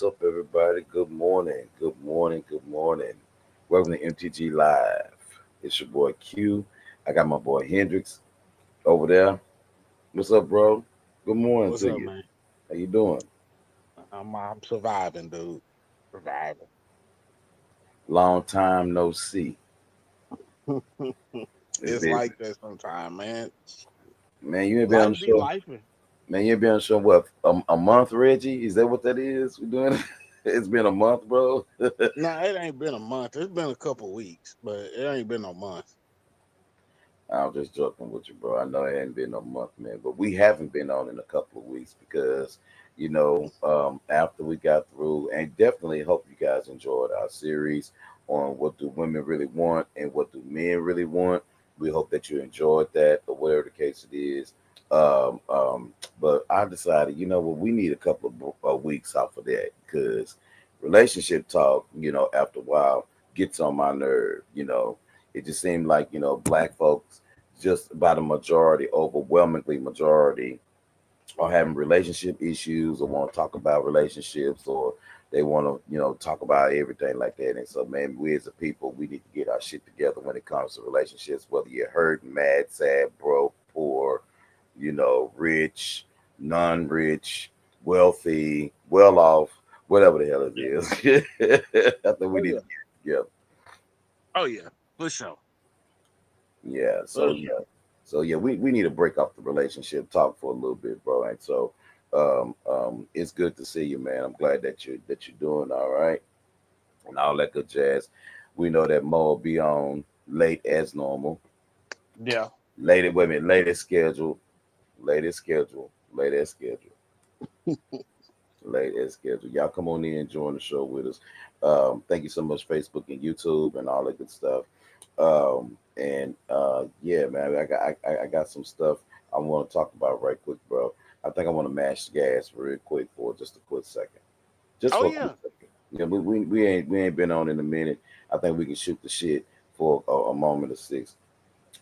What's up, everybody? Good morning. Good morning. Good morning. Welcome to MTG Live. It's your boy Q. I got my boy Hendrix over there. What's up, bro? Good morning What's to up, you. man? How you doing? I'm surviving, dude. Surviving. Long time no see. It's It's been, like that sometimes, man. man. You ain't been on Life the be show. life. Man, you ain't been on the show. What? A month, Reggie? Is that what that is? We doing? It's been a month, bro. No, it ain't been a month. It's been a couple weeks, but it ain't been no month. I was just joking with you, bro. I know it hadn't been a month, man, but we haven't been on in a couple of weeks because, after we got through, and definitely hope you guys enjoyed our series on what do women really want and what do men really want. We hope that you enjoyed that, or whatever the case it is. Um, um, but I decided, you know what, we need a couple of weeks off of that because relationship talk, after a while gets on my nerve. It just seemed like black folks just about a majority, overwhelmingly majority, are having relationship issues or want to talk about relationships or they want to, talk about everything like that. And so, man, we as a people, we need to get our shit together when it comes to relationships, whether you're hurt, mad, sad, broke, poor, rich, non-rich, wealthy, well off, whatever the hell it Yeah. is. I think we Oh need yeah. to get together. Oh yeah. For sure. Yeah. For So sure. yeah. So yeah, we need to break off the relationship talk for a little bit, bro. And so it's good to see you, man. I'm glad that you're doing all right and all that good jazz. We know that Mo will be on late as normal. Yeah. Late wait a minute, late as scheduled. Late as scheduled. Late as scheduled. Late as scheduled. Y'all come on in and join the show with us. Thank you so much, Facebook and YouTube and all that good stuff. And yeah, man, I got some stuff I want to talk about right quick, bro. I think I want to mash gas real quick for just a quick second, just Oh for a quick yeah. second. We ain't been on in a minute. I think we can shoot the shit for a moment or six.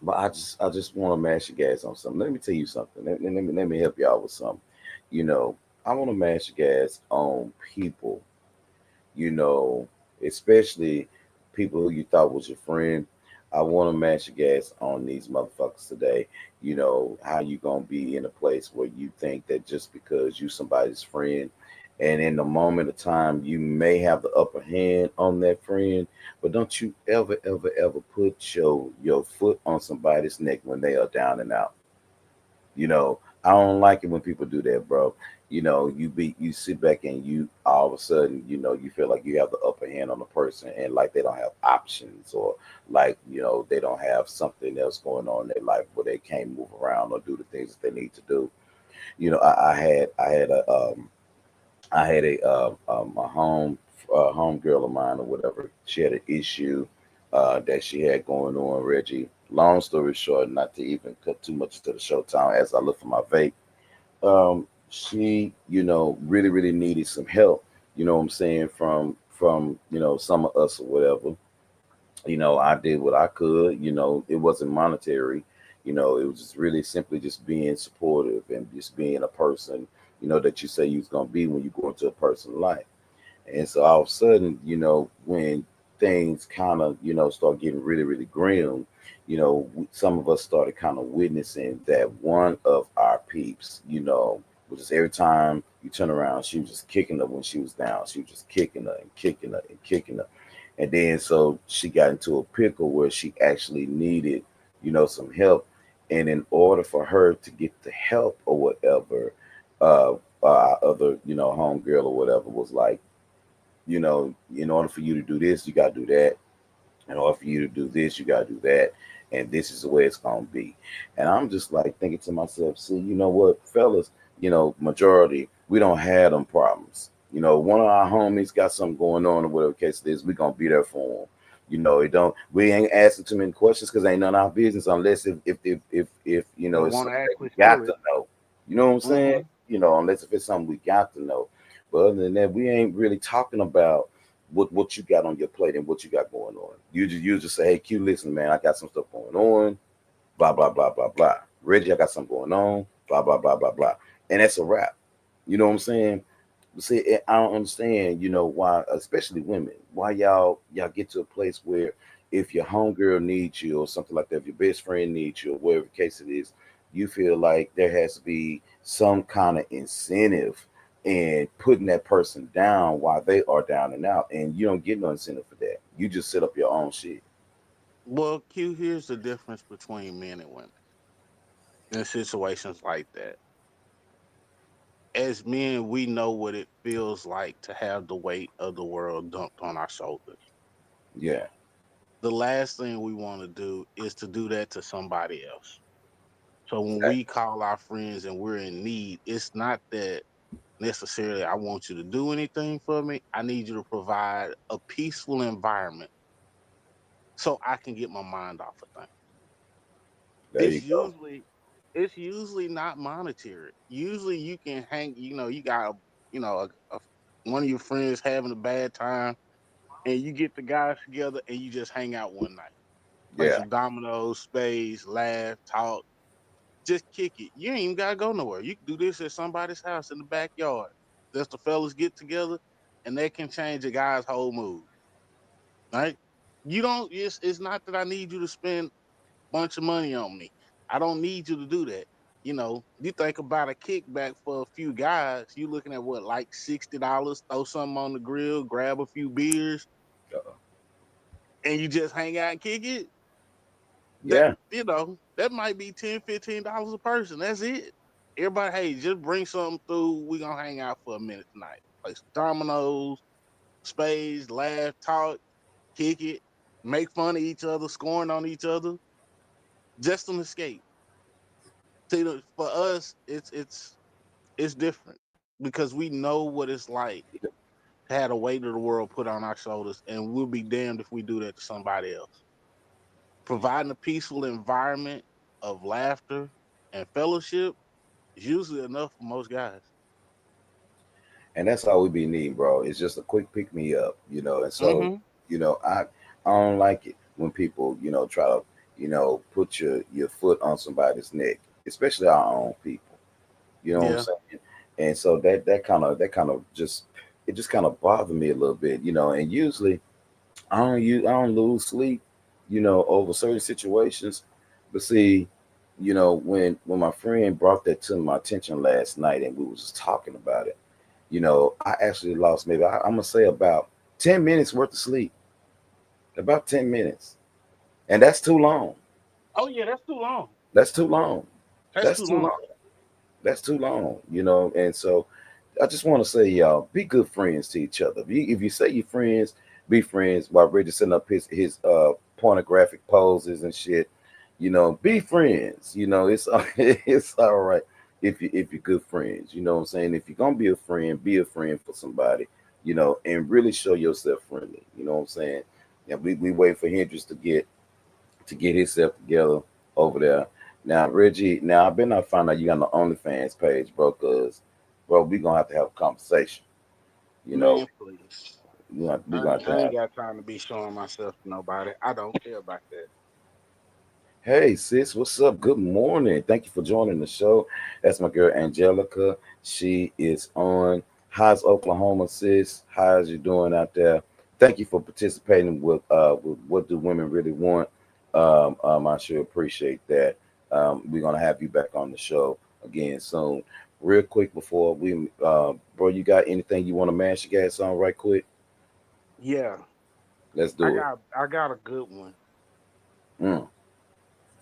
But I just want to mash the gas on something. Let me tell you something. Let me help y'all with something. You know, I want to mash the gas on people, you know, especially people who you thought was your friend. I want to match the gas on these motherfuckers today. How you gonna be in a place where you think that just because you somebody's friend, and in the moment of time you may have the upper hand on that friend, but don't you ever, ever, ever put your foot on somebody's neck when they are down and out. I don't like it when people do that, bro. You sit back and you all of a sudden, you feel like you have the upper hand on the person and like they don't have options or like, they don't have something else going on in their life where they can't move around or do the things that they need to do. I had a home girl of mine or whatever. She had an issue that she had going on, Reggie. Long story short, not to even cut too much to the showtime as I look for my vape, she, really, really needed some help, what I'm saying, from some of us or whatever. I did what I could. It wasn't monetary. It was just really simply just being supportive and just being a person, that you say you was gonna be when you go into a person's life. And so all of a sudden, when things kind of, start getting really, really grim, some of us started kind of witnessing that one of our peeps, which is every time you turn around, she was just kicking her when she was down. She was just kicking her and kicking her and kicking her. And then so she got into a pickle where she actually needed, some help. And in order for her to get the help or whatever, our other, homegirl or whatever was like, in order for you to do this, you got to do that. In order for you to do this, you got to do that. And this is the way it's going to be. And I'm just like thinking to myself, see, you know what, fellas, majority, we don't have them problems. One of our homies got something going on or whatever the case it is, we going to be there for them. It don't. We ain't asking too many questions because ain't none of our business unless if They it's want to something that we actually got spill to it. know. You know what I'm saying? Mm-hmm. Unless if it's something we got to know. But other than that, we ain't really talking about what you got on your plate and what you got going on. You just say, hey Q, listen, man, I got some stuff going on, blah blah blah blah blah. Reggie, I got something going on, blah blah blah blah blah. And that's a wrap. You know what I'm saying? See, I don't understand, why, especially women, why y'all get to a place where if your homegirl needs you or something like that, if your best friend needs you or whatever the case it is, you feel like there has to be some kind of incentive in putting that person down while they are down and out, and you don't get no incentive for that. You just set up your own shit. Well, Q, here's the difference between men and women in situations like that. As men, we know what it feels like to have the weight of the world dumped on our shoulders. Yeah, The last thing we want to do is to do that to somebody else. So when exactly. we call our friends and we're in need, it's not that necessarily I want you to do anything for me. I need you to provide a peaceful environment so I can get my mind off of things. There It's you go. usually it's usually not monetary. Usually you can hang, you got one of your friends having a bad time and you get the guys together and you just hang out one night. Play Yeah, some dominoes, spades, laugh, talk, just kick it. You ain't even gotta go nowhere. You can do this at somebody's house in the backyard. Just the fellas get together and they can change a guy's whole mood. Right? You don't it's not that I need you to spend bunch of money on me. I don't need you to do that. You think about a kickback for a few guys, you looking at what, like $60, throw something on the grill, grab a few beers, uh, and you just hang out and kick it. That yeah, that might be $10, $15 a person. That's it. Everybody, hey, just bring something through. We gonna hang out for a minute tonight. Play some dominoes, spades, laugh, talk, kick it, make fun of each other, scoring on each other. Just an escape. See, for us, it's different because we know what it's like to have the weight of the world put on our shoulders, and we'll be damned if we do that to somebody else. Providing a peaceful environment of laughter and fellowship is usually enough for most guys. and that's all we be needing, bro. It's just a quick pick me up, And so, Mm-hmm. I don't like it when people, try to, put your foot on somebody's neck, especially our own people. You know what I'm Yeah. saying? And so that kind of just it just kind of bothered me a little bit, And usually I don't lose sleep, over certain situations. But see, when my friend brought that to my attention last night and we was just talking about it, I actually lost maybe I'm gonna say about 10 minutes worth of sleep. About 10 minutes, and that's too long. Oh yeah, that's too long. That's too long. That's That's too too long. long. That's too long. And so I just want to say, y'all, be good friends to each other. If you say you're friends, be friends. While Reggie setting up his pornographic poses and shit, be friends. It's it's all right if you're good friends. You know what I'm saying? If you're gonna be a friend for somebody. And really show yourself friendly. You know what I'm saying? Yeah, we wait for Hendrix to get himself together over there. Now, Reggie, now I been not find out you got an OnlyFans page, bro, cause bro, we gonna have to have a conversation. You know, Man, please. we gonna have to I have. ain't got time to be showing myself to nobody. I don't care about that. Hey sis, what's up? Good morning. Thank you for joining the show. That's my girl Angelica. She is on. How's Oklahoma, sis? How's you doing out there? Thank you for participating with What Do Women Really Want. I sure appreciate that. We're gonna have you back on the show again soon. Real quick before bro, you got anything you want to mash your gas on right quick? Yeah, Let's I do it. got I got a good one. Mm.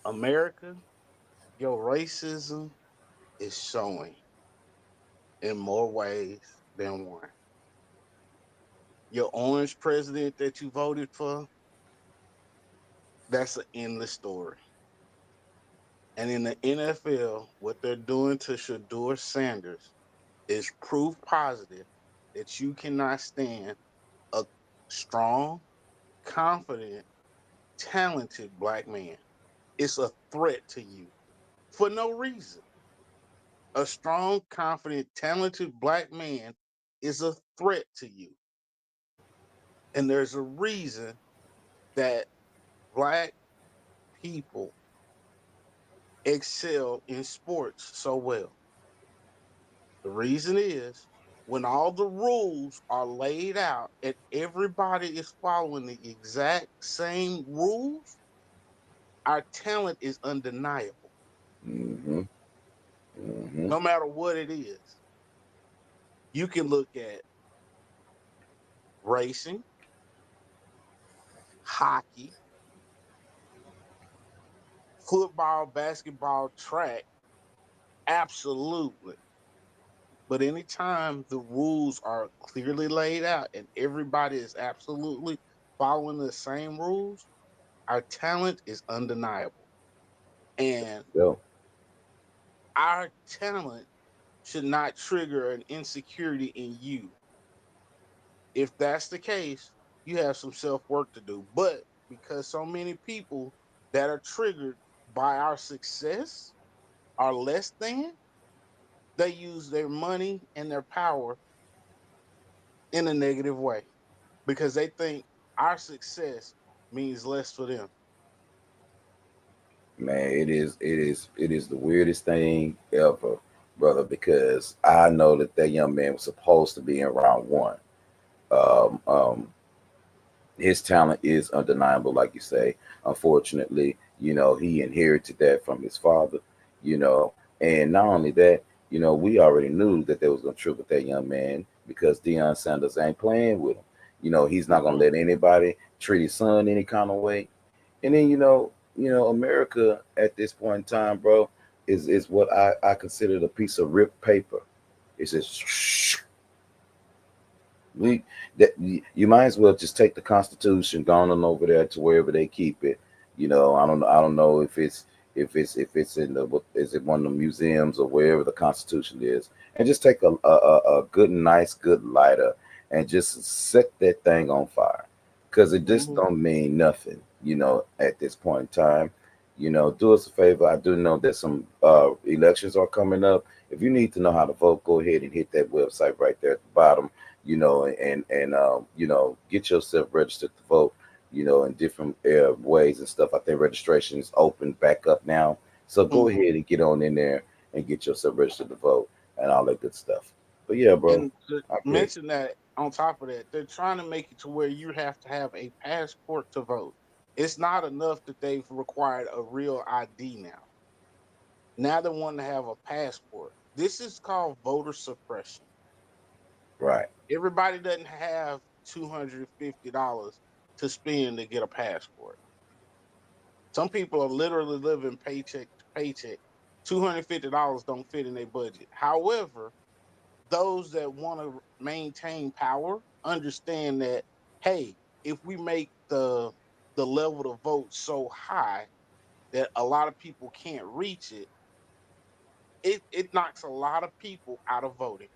America, your racism is showing in more ways than one. Your orange president that you voted for, that's an endless story. And in the NFL, what they're doing to Shador Sanders is proof positive that you cannot stand a strong, confident, talented black man. It's a threat to you for no reason. A strong, confident, talented black man is a threat to you. And there's a reason that black people excel in sports so well. The reason is when all the rules are laid out and everybody is following the exact same rules, our talent is undeniable, Mm-hmm. Mm-hmm. no matter what it is. You can look at racing, hockey, football, basketball, track, absolutely. But anytime the rules are clearly laid out and everybody is absolutely following the same rules, our talent is undeniable. And Go. our talent should not trigger an insecurity in you. If that's the case, you have some self work to do. But because so many people that are triggered by our success are less than, they use their money and their power in a negative way because they think our success means less for them. Man, it is the weirdest thing ever, brother, because I know that that young man was supposed to be in round one. Um, um, his talent is undeniable, like you say. Unfortunately, he inherited that from his father, you know, and not only that, we already knew that they was gonna trip with that young man because Deion Sanders ain't playing with him. He's not gonna Mm-mm. let anybody treat his son any kind of way. And then America at this point in time, bro, is what I consider a piece of ripped paper. It's just we that you might as well just take the Constitution, gone on over there to wherever they keep it. I don't know if it's in the is it one of the museums or wherever the Constitution is, and just take a good nice good lighter and just set that thing on fire, because it just Mm-hmm. don't mean nothing. At this point in time, do us a favor. I do know that some elections are coming up. If you need to know how to vote, go ahead and hit that website right there at the bottom, and get yourself registered to vote, in different ways and stuff. I think registration is open back up now, so go Mm-hmm. ahead and get on in there and get yourself registered to vote and all that good stuff. But yeah, bro, And to I agree. mention that on top of that, they're trying to make it to where you have to have a passport to vote. It's not enough that they've required a real ID now. Now they want to have a passport. This is called voter suppression. Right. Everybody doesn't have $250 to spend to get a passport. Some people are literally living paycheck to paycheck. $250 don't fit in their budget. However, those that want to maintain power understand that, hey, if we make the level to vote so high that a lot of people can't reach it, it knocks a lot of people out of voting.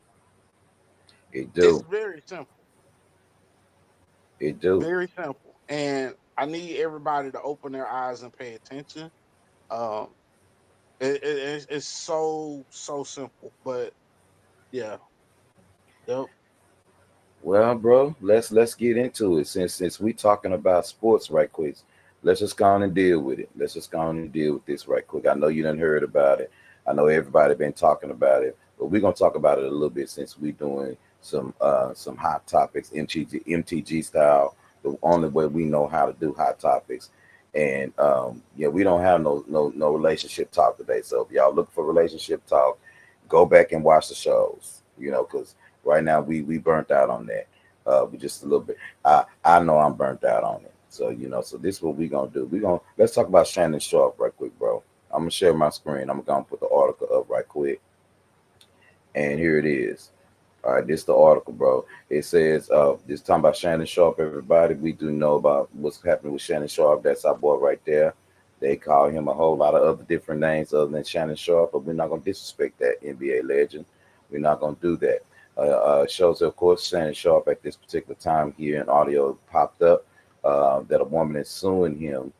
It It's do. very simple. It do. Very simple. And I need everybody to open their eyes and pay attention. Um, it's so simple, but yeah, yep. Well, bro, let's get into it. Since we talking about sports right quick, let's just go on and deal with it. Let's just go on and deal with this right quick. I know you done heard about it. I know everybody been talking about it, but we're gonna talk about it a little bit since we doing some hot topics, MTG style, the only way we know how to do hot topics. And yeah, we don't have no relationship talk today. So if y'all look for relationship talk, go back and watch the shows. Because right now we burnt out on that. We just a little bit. I know I'm burnt out on it. So so this is what we gonna do. Let's talk about Shannon Sharp right quick, bro. I'm gonna share my screen. I'm gonna put the article up right quick, and here it is. All right, this is the article, bro. It says, this talking about Shannon Sharp, everybody. We do know about what's happening with Shannon Sharp. That's our boy right there. They call him a whole lot of other different names other than Shannon Sharp, but we're not going to disrespect that NBA legend. We're not going to do that. Shows, of course, Shannon Sharp at this particular time here in audio popped up that a woman is suing him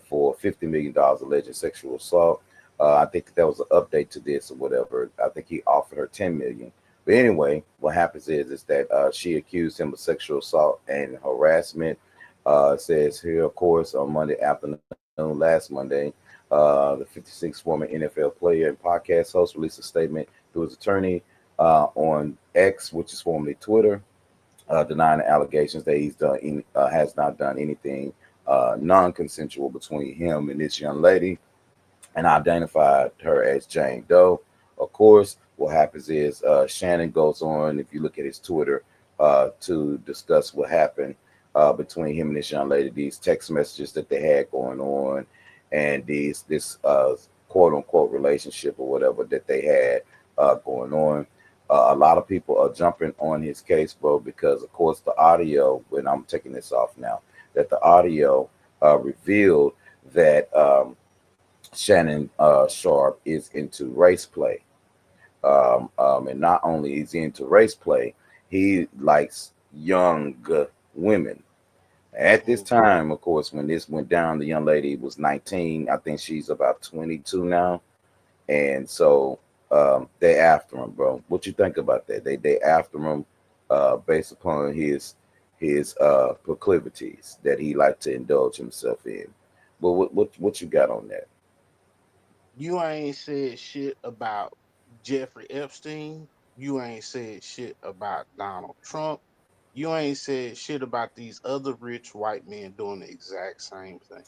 for $50 million alleged sexual assault. I think that was an update to this or whatever. I think he offered her 10 million. But anyway, what happens is that she accused him of sexual assault and harassment. Says here, of course, on Monday afternoon, last Monday, the 56 former NFL player and podcast host released a statement through his attorney. on X, which is formerly Twitter, denying the allegations that has not done anything non-consensual between him and this young lady, and identified her as Jane Doe. Of course, what happens is Shannon goes on, if you look at his Twitter, to discuss what happened between him and this young lady, these text messages that they had going on, and this quote unquote relationship or whatever that they had going on. A lot of people are jumping on his case, bro, because of course the audio. When I'm taking this off now, that the audio revealed that Shannon Sharp is into race play. And not only is he into race play, he likes young women. At this Mhm. time, of course, when this went down, the young lady was 19. I think she's about 22 now. And so they after him, bro. What you think about that? They after him based upon his proclivities that he like to indulge himself in. But what you got on that? You ain't said shit about Jeffrey Epstein. You ain't said shit about Donald Trump. You ain't said shit about these other rich white men doing the exact same thing.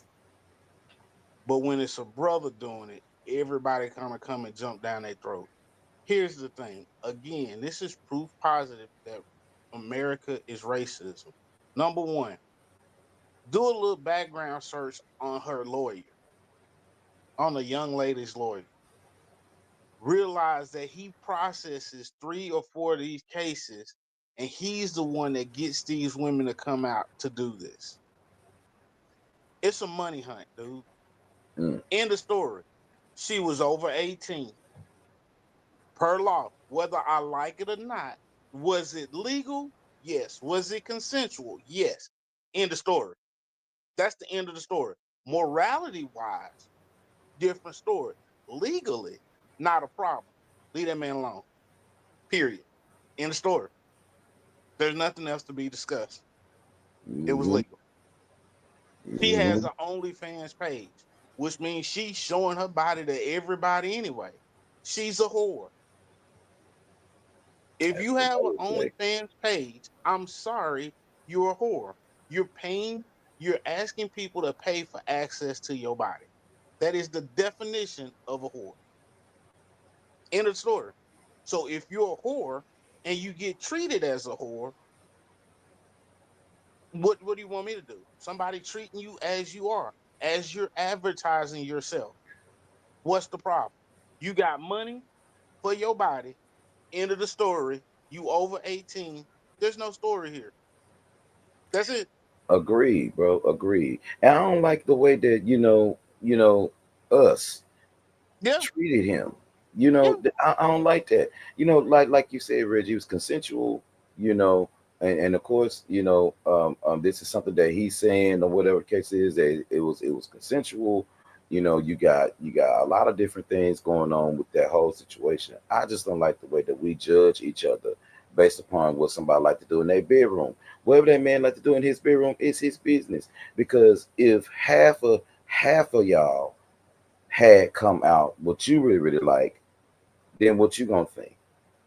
But when it's a brother doing it, everybody kind of come and jump down their throat. Here's the thing. Again, this is proof positive that America is racism. Number one, do a little background search on her lawyer, on the young lady's lawyer. Realize that he processes 3 or 4 of these cases, and he's the one that gets these women to come out to do this. It's a money hunt, dude. Mm, End of story. She was over 18 per law, whether I like it or not. Was it legal? Yes. Was it consensual? Yes. End of story. That's the end of the story. Morality wise, different story. Legally, not a problem. Leave that man alone. Period. End of story. There's nothing else to be discussed. It was hmm legal. She has hmm an OnlyFans page, which means she's showing her body to everybody anyway. She's a whore. If That's you what have I an would say. OnlyFans page, I'm sorry, you're a whore. You're paying, you're asking people to pay for access to your body. That is the definition of a whore. End of story. So if you're a whore and you get treated as a whore, what do you want me to do? Somebody treating you as you are, as you're advertising yourself. What's the problem? You got money for your body. End of the story. You over 18. There's no story here. That's it. Agreed, bro. Agreed. And I don't like the way that us Yeah, treated him. yeah. I don't like that. Like you said, Reggie, it was consensual. You know, and of course, this is something that he's saying or whatever the case is that it was consensual. You got a lot of different things going on with that whole situation. I just don't like the way that we judge each other based upon what somebody like to do in their bedroom. Whatever that man like to do in his bedroom is his business. Because if half of y'all had come out what you really really like, then what you gonna think?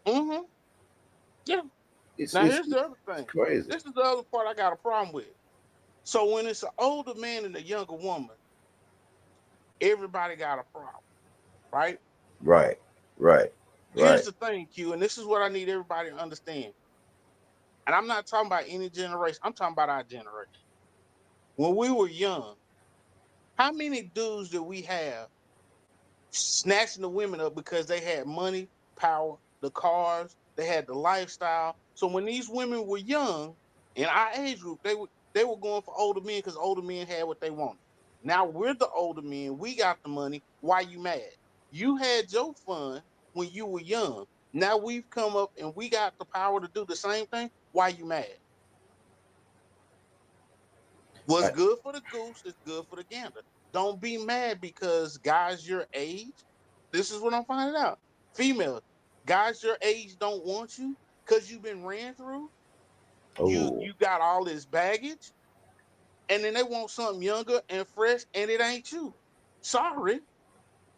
Mm-hmm. Yeah. It's Now it's here's the it's, other it's thing. crazy. This is the other part I got a problem with. So when it's an older man and a younger woman, everybody got a problem, right? Right, right, Here's right. the thing, Q, and this is what I need everybody to understand. And I'm not talking about any generation. I'm talking about our generation. When we were young, how many dudes did we have snatching the women up because they had money, power, the cars, they had the lifestyle. So when these women were young in our age group, they were going for older men because older men had what they wanted. Now we're the older men, we got the money. Why you mad? You had your fun when you were young. Now we've come up and we got the power to do the same thing. Why you mad? What's I, good for the goose is good for the gander. Don't be mad because guys your age, this is what I'm finding out. Females, guys your age don't want you because you've been ran through. You oh, you got all this baggage, and then they want something younger and fresh, and it ain't you. Sorry.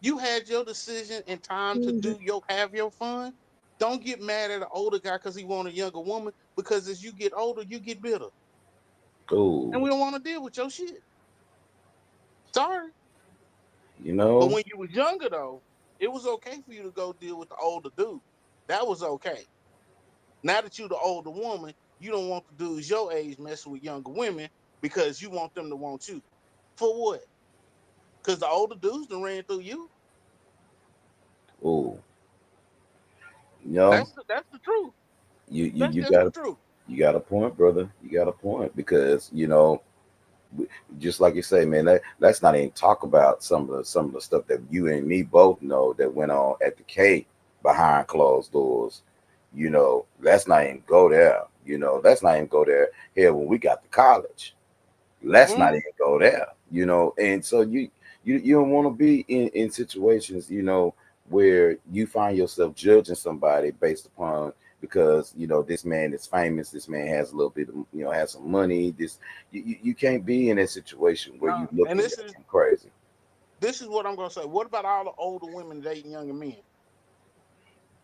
You had your decision and time to do your have your fun. Don't get mad at an older guy because he want a younger woman. Because as you get older, you get bitter, and Ooh, we don't want to deal with your shit. Sorry, you but know, when you was younger though, it was okay for you to go deal with the older dude. That was okay. Now that you're the older woman, you don't want the dudes your age messing with younger women because you want them to want you. For what? Because the older dudes done ran through you. ooh, you know, That's the truth. you you That's you just got the a truth. you got a point, brother. You got a point because just like you say, man, let's not even talk about some of the stuff that you and me both know that went on at the K behind closed doors. Let's not even go there. Let's not even go there. Here when we got to college, let's not Mm-hmm. even go there. And so you don't want to be in situations, where you find yourself judging somebody based upon because this man is famous, this man has a little bit of has some money. You can't be in that situation where No, you and looking at him crazy. this is what I'm gonna say. What about all the older women dating younger men?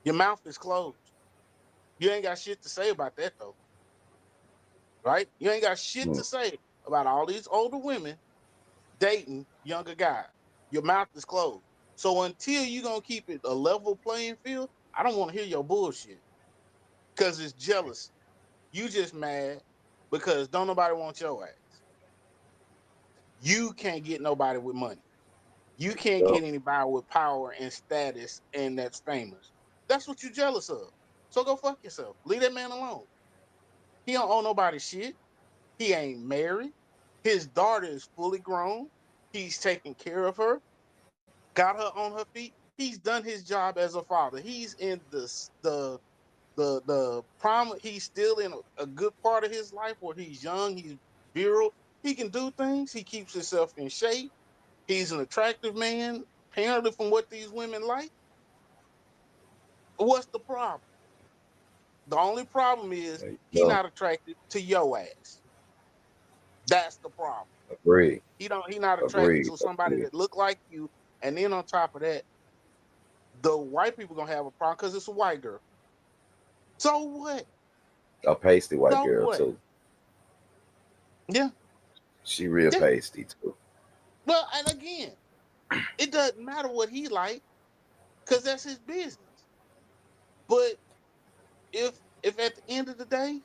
Your mouth is closed. You ain't got shit to say about that though, right? You ain't got shit Hmm. to say about all these older women dating younger guys. Your mouth is closed. So until you gonna keep it a level playing field, I don't want to hear your bullshit because it's jealousy. You just mad because don't nobody want your ass. You can't get nobody with money. You can't Yep. get anybody with power and status and that's famous. That's what you jealous of. So go fuck yourself. Leave that man alone. He don't owe nobody shit. He ain't married. His daughter is fully grown. He's taking care of her, got her on her feet. He's done his job as a father. He's in the prime. He's still in a good part of his life where he's young. He's virile. He can do things. He keeps himself in shape. He's an attractive man, apparently from what these women like. What's the problem? The only problem is There you he go. not attracted to your ass. That's the problem. Agreed. He not attracted Agreed. to somebody Agreed. that look like you. And then on top of that, the white people gonna have a problem because it's a white girl. So what? A pasty white So girl what? too. Yeah, She real yeah. pasty too. Well, and again, it doesn't matter what he like because that's his business. But if at the end of the day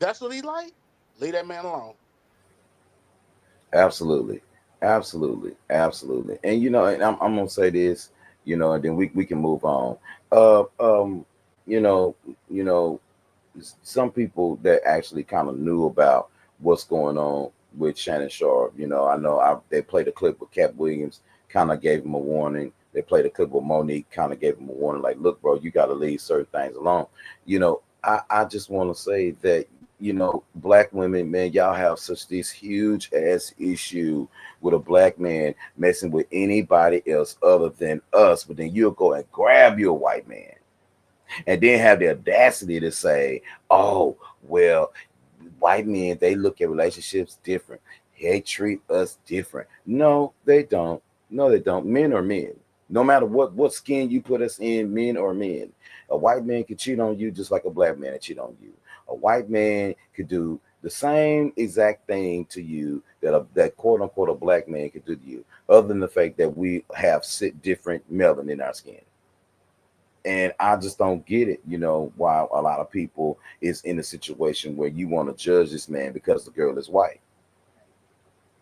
that's what he like, leave that man alone. Absolutely, absolutely, absolutely. And I'm gonna say this, and then we can move on. Uh, um, you know, you know, some people that actually kind of knew about what's going on with Shannon Sharp. I know they played a clip with Cat Williams, kind of gave him a warning. They played a clip with Monique, kind of gave him a warning, like, look, bro, you got to leave certain things alone. I just want to say that black women, man, y'all have such this huge ass issue with a black man messing with anybody else other than us, but then you'll go and grab your white man and then have the audacity to say, "Oh, well, white men they look at relationships different. They treat us different." No, they don't. No, they don't. Men are men. No matter what skin you put us in, men are men. A white man could cheat on you just like a black man could cheat on you. A white man could do the same exact thing to you that quote unquote a black man could do to you, other than the fact that we have different melanin in our skin. And I just don't get it, why a lot of people is in a situation where you want to judge this man because the girl is white.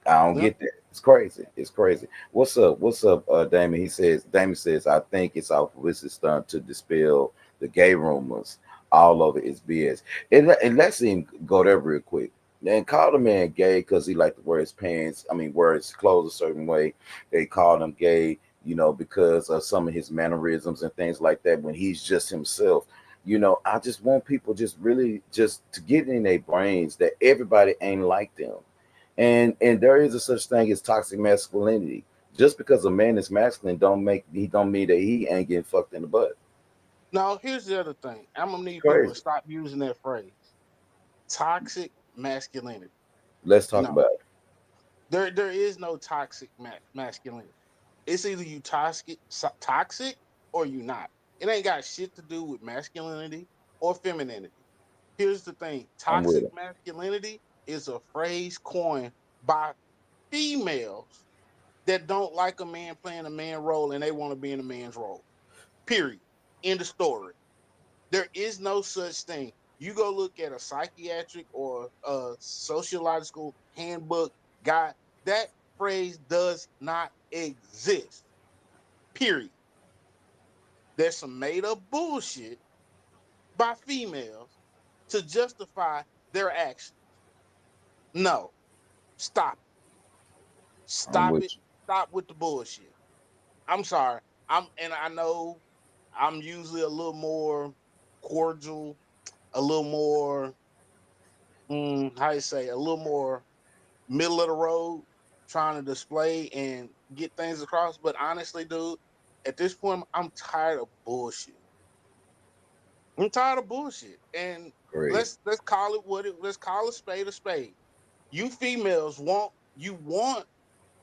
I don't Yeah. get that. It's crazy. It's crazy. What's up? What's up, Damon? Damon says, I think it's our publicity stunt to dispel the gay rumors. All of it is BS. And let's even go there real quick. And call the man gay because he liked to wear his pants. I mean, wear his clothes a certain way. They called him gay, because of some of his mannerisms and things like that when he's just himself. I just want people just really just to get in their brains that everybody ain't like them, and there is a such thing as toxic masculinity. Just because a man is masculine don't mean that he ain't getting fucked in the butt. Now here's the other thing. I'm gonna It's need people to crazy. stop using that phrase. Toxic masculinity. Let's talk No, about it. there is no toxic masculinity. It's either you toxic or you not. It ain't got shit to do with masculinity or femininity. Here's the thing: I'm with toxic him. masculinity is a phrase coined by females that don't like a man playing a man role and they want to be in a man's role. Period. End of story. There is no such thing. You go look at a psychiatric or a sociological handbook guide, that phrase does not exist. Period. There's some made up bullshit by females to justify their actions. No, stop it. I'm Stop with it. you. Stop with the bullshit. I'm sorry. And I know I'm usually a little more cordial, a little more how you say, a little more middle of the road, trying to display and get things across. But honestly, dude, at this point, I'm tired of bullshit. I'm tired of bullshit. And Great. let's call it what it. Let's call a spade a spade. You females want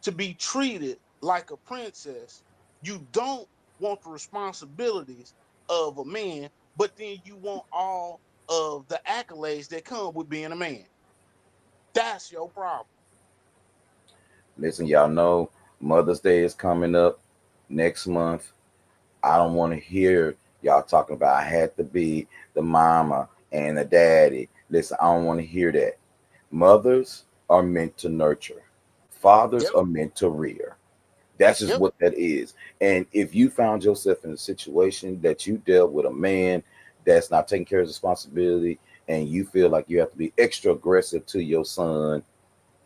to be treated like a princess. You don't want the responsibilities of a man, but then you want all of the accolades that come with being a man. That's your problem. Listen, y'all know Mother's Day is coming up next month. I don't want to hear y'all talking about I had to be the mama and the daddy. Listen, I don't want to hear that. Mothers are meant to nurture. Fathers Yep. are meant to rear. That's just Yep. what that is. And if you found yourself in a situation that you dealt with a man that's not taking care of his responsibility, and you feel like you have to be extra aggressive to your son,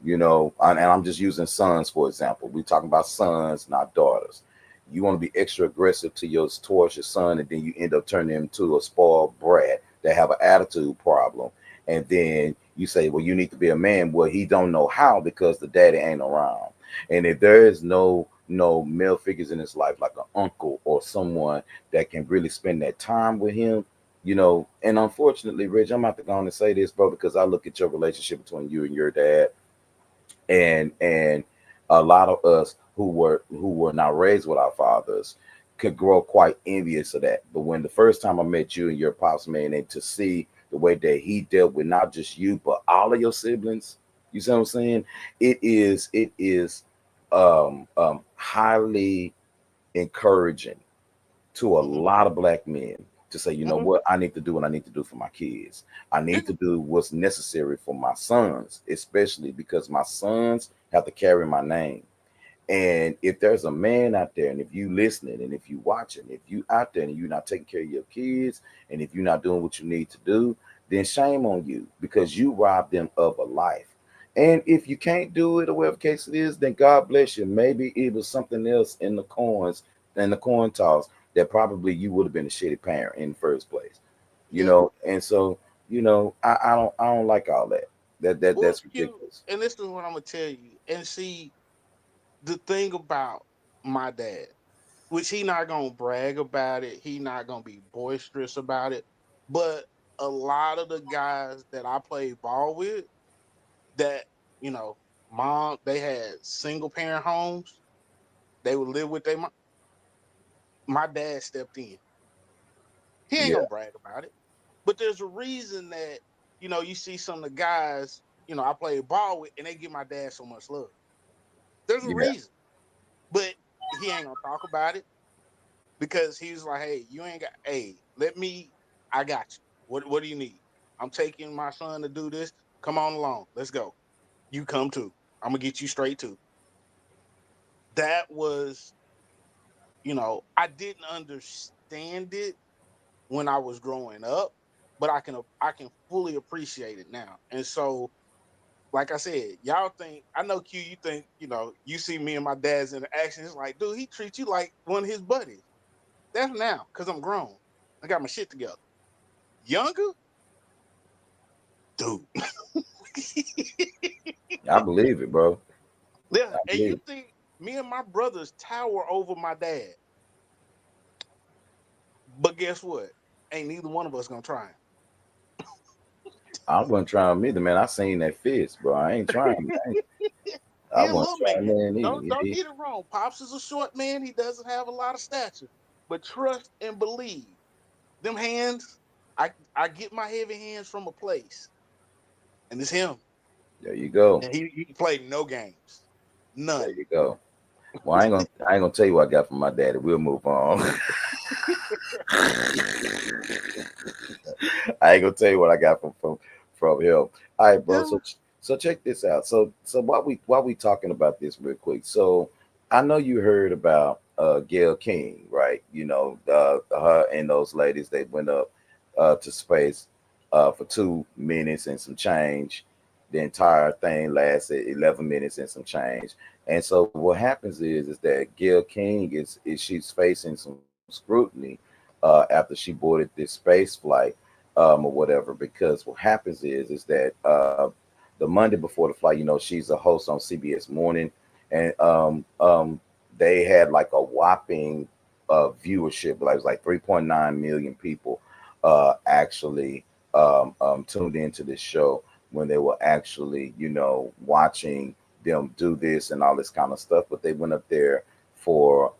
and I'm just using sons for example. We're talking about sons, not daughters. You want to be extra aggressive towards your son, and then you end up turning him into a spoiled brat that have an attitude problem. And then you say, well, you need to be a man. Well, he don't know how because the daddy ain't around. And if there is no male figures in his life like an uncle or someone that can really spend that time with him, and unfortunately, Rich, I'm about to go on and say this, bro, because I look at your relationship between you and your dad, and a lot of us who were not raised with our fathers could grow quite envious of that. But when the first time I met you and your pops, man, and to see the way that he dealt with not just you but all of your siblings, you see what I'm saying? It is highly encouraging to a Mm-hmm. lot of black men to say, you know Mm-hmm. what, I need to do what I need to do for my kids. I Yeah. need to do what's necessary for my sons, especially because my sons have to carry my name. And if there's a man out there, and if you listening, and if you watching, if you out there and you're not taking care of your kids, and if you're not doing what you need to do, then shame on you because you robbed them of a life. And if you can't do it or whatever case it is, then God bless you. Maybe it was something else in the coin toss that probably you would have been a shitty parent in the first place. Yep. And so, I don't like all that. Well, That's Q, ridiculous. and this is what I'm gonna tell you. And see, the thing about my dad, which he not gonna brag about it, he not gonna be boisterous about it, but a lot of the guys that I played ball with, that you know, mom, they had single parent homes. They would live with their mom. My dad stepped in. He ain't Yeah, gonna brag about it. But there's a reason that, you see some of the guys, I play ball with and they give my dad so much love. There's a yeah, reason. But he ain't gonna talk about it because he's like, hey, you ain't got let me, I got you. What do you need? I'm taking my son to do this. Come on along. Let's go. You come too. I'm gonna get you straight too. That was, I didn't understand it when I was growing up, but I can fully appreciate it now. And so, like I said, y'all think I know Q. You think you see me and my dad's interaction. It's like, dude, he treats you like one of his buddies. That's now because I'm grown. I got my shit together. Younger, dude. I believe it, bro. Yeah, I and you believe. think me and my brothers tower over my dad, but guess what? Ain't neither one of us gonna try. I wasn't trying either, man. I seen that fist, bro. I ain't trying. I He a wasn't little trying man. that either. Don't get it wrong. Pops is a short man. He doesn't have a lot of stature. But trust and believe. Them hands, I get my heavy hands from a place, and it's him. There you go. And he played no games, There none. you go. Well, I ain't gonna tell you what I got from my daddy. We'll move on. I ain't gonna tell you what I got from him. All right, bro. Yeah. So check this out. So while we talking about this real quick. So I know you heard about Gail King, right? Her and those ladies, they went up to space for 2 minutes and some change. The entire thing lasted 11 minutes and some change. And so what happens is that Gail King is she's facing some scrutiny after she boarded this space flight or whatever. Because what happens is that the Monday before the flight, she's a host on CBS Morning, and they had like a whopping viewership, like it was like 3.9 million people actually tuned into this show when they were actually, watching them do this and all this kind of stuff. But they went up there for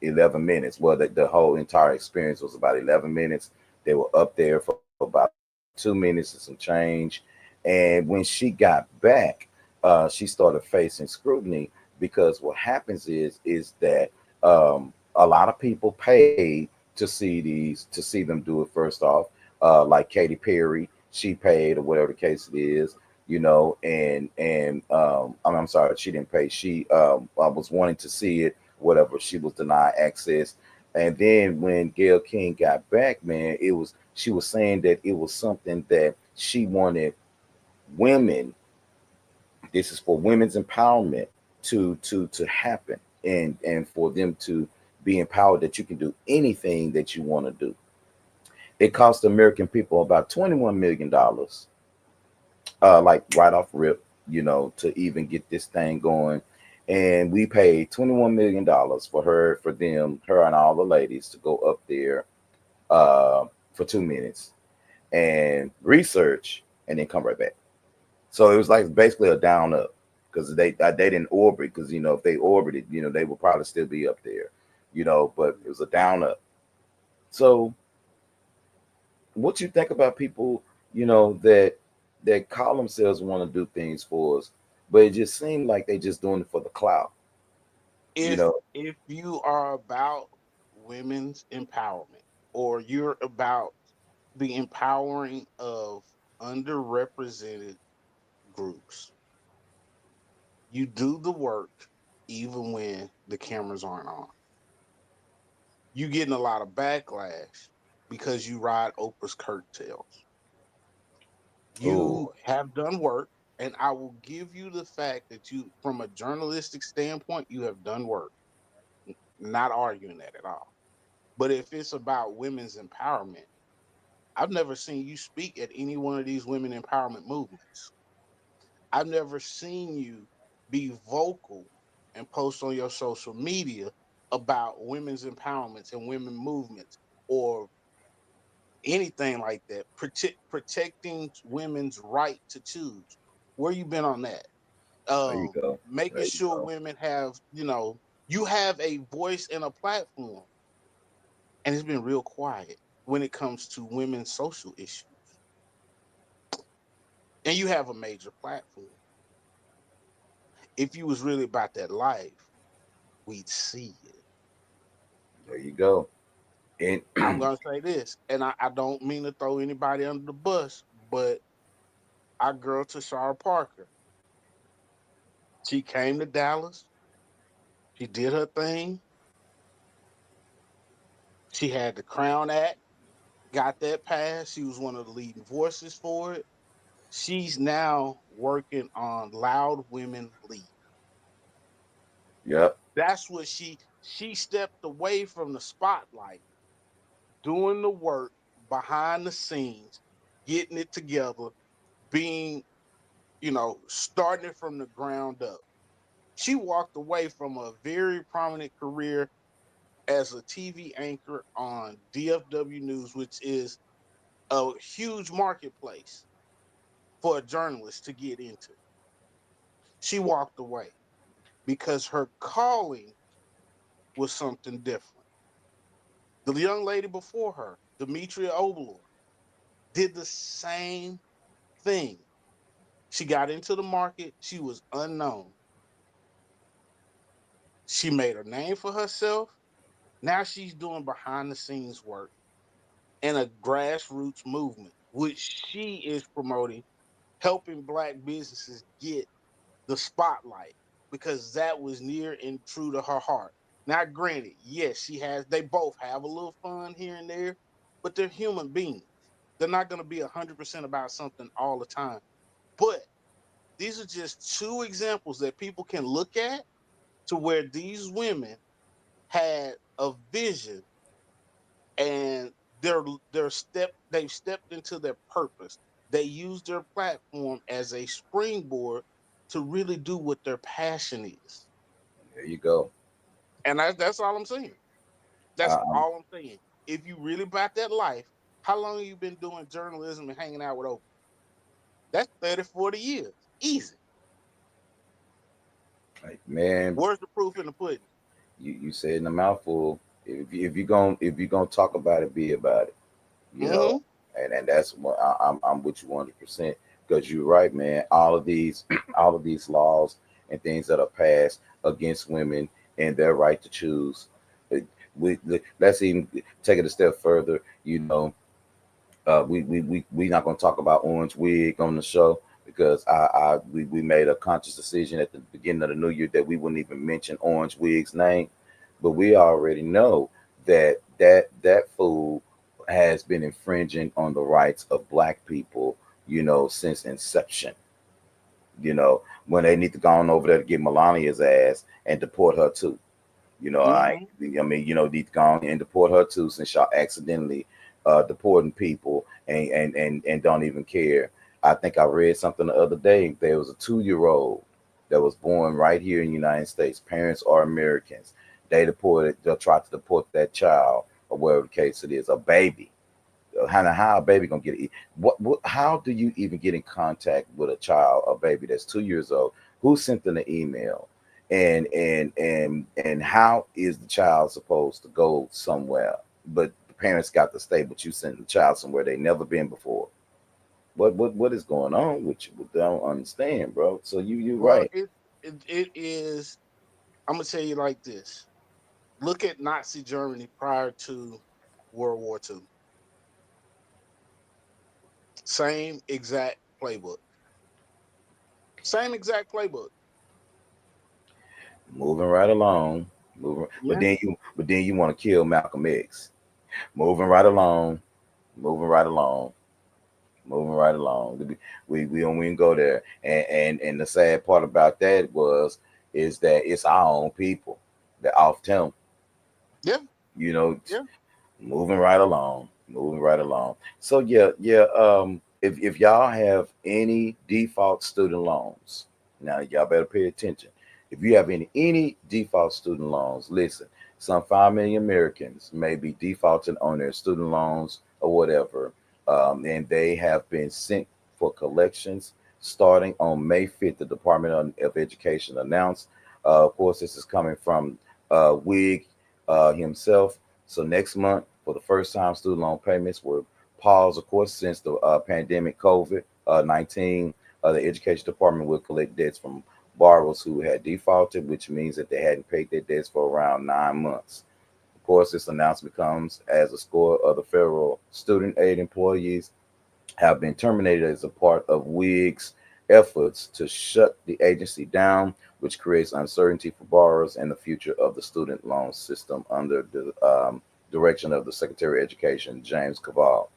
11 minutes. Well, the whole entire experience was about 11 minutes. They were up there for about 2 minutes and some change. And when she got back, she started facing scrutiny because what happens is that a lot of people paid to see them do it first off. Like Katy Perry, she paid or whatever the case it is, I'm sorry, she didn't pay. She was wanting to see it, whatever. She was denied access. And then when Gail King got back, man, she was saying that it was something that she wanted women. This is for women's empowerment to happen, and for them to be empowered that you can do anything that you want to do. It cost the American people about $21 million, like right off rip, to even get this thing going. And we paid $21 million her and all the ladies to go up there for 2 minutes and research and then come right back. So it was like basically a down up because they didn't orbit, because if they orbited, they would probably still be up there, but it was a down up. So what you think about people, that call themselves want to do things for us, but it just seemed like they just doing it for the clout, you If know? if you are about women's empowerment, or you're about the empowering of underrepresented groups, you do the work even when the cameras aren't on. You getting a lot of backlash because you ride Oprah's coattails. Oh, You have done work, and I will give you the fact that you, from a journalistic standpoint, you have done work. Not arguing that at all. But if it's about women's empowerment, I've never seen you speak at any one of these women empowerment movements. I've never seen you be vocal and post on your social media about women's empowerments and women movements, or anything like that. Protecting women's right to choose. Where you been on that? there you go. Making There you sure go. women have, you have a voice and a platform, and it's been real quiet when it comes to women's social issues. And you have a major platform. If you was really about that life, we'd see it. There you go. And I'm gonna say this, and I don't mean to throw anybody under the bus, but our girl Tashara Parker, she came to Dallas, she did her thing, she had the Crown Act, got that passed. She was one of the leading voices for it. She's now working on Loud Women Lead. yep, That's what she stepped away from the spotlight, doing the work behind the scenes, getting it together, being, starting it from the ground up. She walked away from a very prominent career as a TV anchor on DFW News, which is a huge marketplace for a journalist to get into. She walked away because her calling was something different. The young lady before her, Demetria Obalor, did the same thing. She got into the market. She was unknown. She made a name for herself. Now she's doing behind the scenes work in a grassroots movement, which she is promoting, helping black businesses get the spotlight because that was near and true to her heart. Now, granted, yes, they both have a little fun here and there, but they're human beings. They're not going to be 100% about something all the time. But these are just two examples that people can look at to where these women had a vision and they've stepped into their purpose. They use their platform as a springboard to really do what their passion is. There you go. And that's all I'm saying. That's Um, all I'm saying. If you really about that life, how long have you been doing journalism and hanging out with Oprah? That's 30, 40 years. Easy. like, man, Where's the proof in the pudding? you said in a mouthful. If you gonna talk about it, be about it. You know, Mm-hmm. and that's what I'm with you 100% because you're right, man. All of these all of these laws and things that are passed against women and their right to choose. uh, let's even take it a step further. You know, we not going to talk about Orange Wig on the show because we made a conscious decision at the beginning of the new year that we wouldn't even mention Orange Wig's name, but we already know that fool has been infringing on the rights of black people, you know, since inception. You know, when they need to go on over there to get Melania's ass and deport her too. You know, Mm-hmm. I mean, you know, need to go on and deport her too, since y'all accidentally deporting people and don't even care. I think I read something the other day. There was a 2 year old that was born right here in the United States. Parents are Americans. They'll try to deport that child or whatever the case it is, a baby. How a baby gonna get it? What? How do you even get in contact with a child, a baby that's 2 years old? Who sent them the email? And how is the child supposed to go somewhere? But the parents got to stay, but you send the child somewhere they never been before. What is going on with you? I don't understand, bro. So you're Well, right. it is. I'm gonna tell you like this. Look at Nazi Germany prior to World War II. Same exact playbook. Same exact playbook. Moving right along, moving, Yeah. but then you want to kill Malcolm X. Moving right along, moving right along. Moving right along. We don't even go there. And the sad part about that is that it's our own people that off him. Yeah. You know, Yeah. moving right along, moving right along. So yeah. If y'all have any default student loans, now y'all better pay attention. If you have any default student loans, listen. Some 5 million Americans may be defaulting on their student loans or whatever, and they have been sent for collections starting on May 5th. The Department of Education announced. Of course, this is coming from Wig himself. So next month, for the first time, student loan payments were paused, of course, since the pandemic COVID 19. The Education Department will collect debts from borrowers who had defaulted, which means that they hadn't paid their debts for around 9 months. Of course, this announcement comes as a score of the federal student aid employees have been terminated as a part of WIG's efforts to shut the agency down, which creates uncertainty for borrowers and the future of the student loan system under the direction of the Secretary of Education, James Cavall.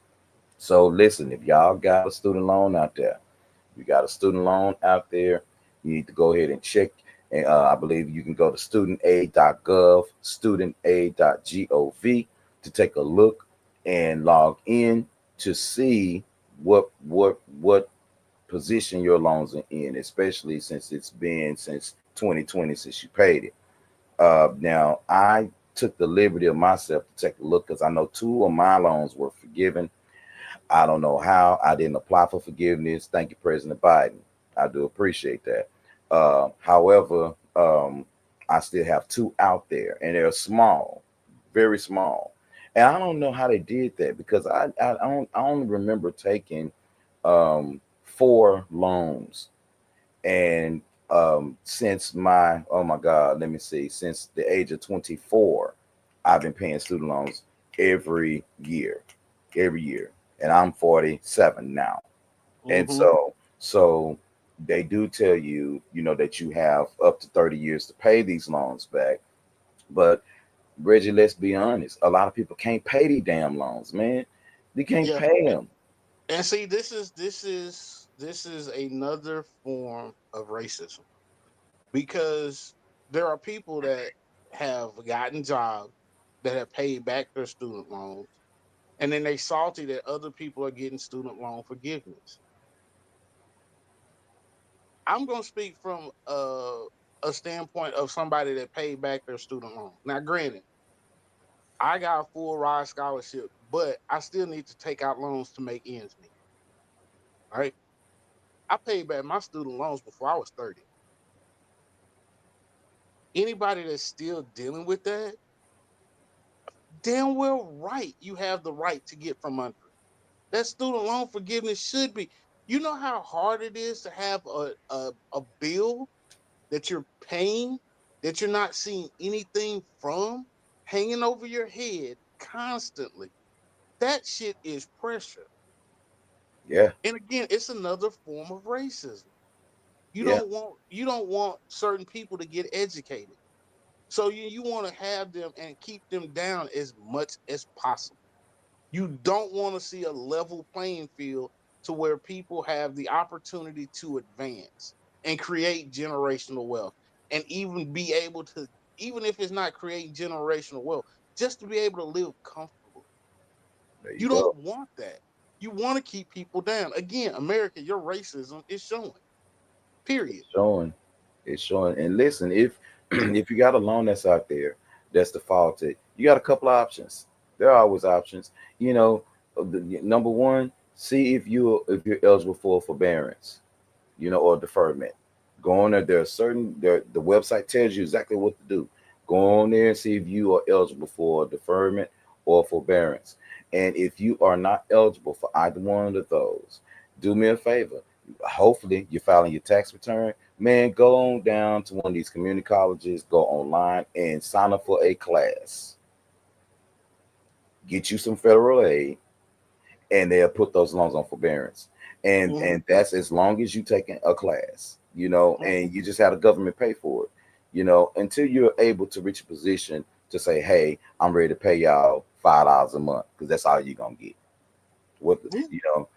So, listen, if y'all got a student loan out there, you got a student loan out there, you need to go ahead and check. And I believe you can go to studentaid.gov, studentaid.gov to take a look and log in to see what position your loans are in, especially since it's been since 2020 since you paid it. Now I took the liberty of myself to take a look because I know two of my loans were forgiven. I don't know how. I didn't apply for forgiveness. Thank you, President Biden. I do appreciate that. However, I still have two out there, and they're small, very small. And I don't know how they did that because I only remember taking 4 loans, and since my, oh my God, let me see, since the age of 24, I've been paying student loans every year, every year, and I'm 47 now. And Mm-hmm. so they do tell you, you know, that you have up to 30 years to pay these loans back. But Reggie, let's be honest, a lot of people can't pay these damn loans, man. They can't Yeah. pay them. And see, this is another form of racism because there are people that have gotten jobs that have paid back their student loans, and then they salty that other people are getting student loan forgiveness. I'm gonna speak from a standpoint of somebody that paid back their student loan. Now, granted, I got a full ride scholarship, but I still need to take out loans to make ends meet. Right? I paid back my student loans before I was 30. Anybody that's still dealing with that, damn well right, you have the right to get from under it. That student loan forgiveness should be. You know how hard it is to have a bill that you're paying that you're not seeing anything from hanging over your head constantly. That shit is pressure. Yeah, And again, it's another form of racism. yeah, You don't want certain people to get educated. So you want to have them and keep them down as much as possible. You don't want to see a level playing field to where people have the opportunity to advance and create generational wealth and even be able to, even if it's not creating generational wealth, just to be able to live comfortably. there you You don't go. want that. You want to keep people down. Again, America, your racism is showing. Period. It's showing. It's showing. And listen, if if you got a loan that's out there that's defaulted, you got a couple of options. There are always options. You know, number one, see if you're eligible for forbearance, you know, or deferment. Go on there. There are certain there the website tells you exactly what to do. Go on there and see if you are eligible for deferment or forbearance. And if you are not eligible for either one of those, do me a favor. Hopefully you're filing your tax return. Man, go on down to one of these community colleges, go online and sign up for a class. Get you some federal aid, and they'll put those loans on forbearance. Hmm. And that's as long as you taking a class, you know, Hmm. and you just have the government pay for it, you know, until you're able to reach a position to say, hey, I'm ready to pay y'all $5 a month because that's all you're gonna get. What Yeah.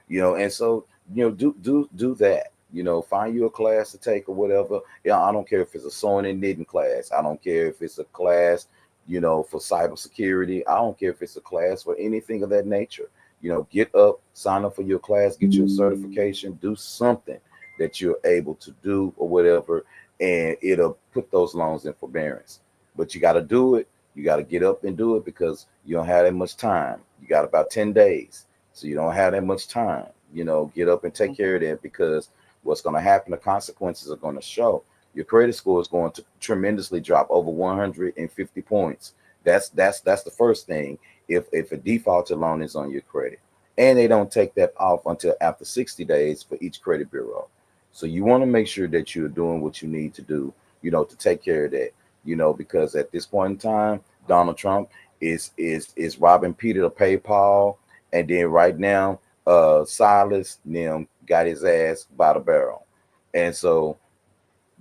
you know, and so do that. You know, find you a class to take or whatever. Yeah, I don't care if it's a sewing and knitting class. I don't care if it's a class, you know, for cybersecurity. I don't care if it's a class for anything of that nature. You know, get up, sign up for your class, get your certification, do something that you're able to do or whatever, and it'll put those loans in forbearance. But you got to do it. You got to get up and do it because you don't have that much time. You got about 10 days, so you don't have that much time. You know, get up and take care of that because what's going to happen, the consequences are going to show. Your credit score is going to tremendously drop over 150 points. That's the first thing. If a defaulted loan is on your credit, and they don't take that off until after 60 days for each credit bureau. So you want to make sure that you're doing what you need to do, you know, to take care of that, you know, because at this point in time, Donald Trump is robbing Peter to pay Paul, and then right now, Silas Nim got his ass by the barrel, and so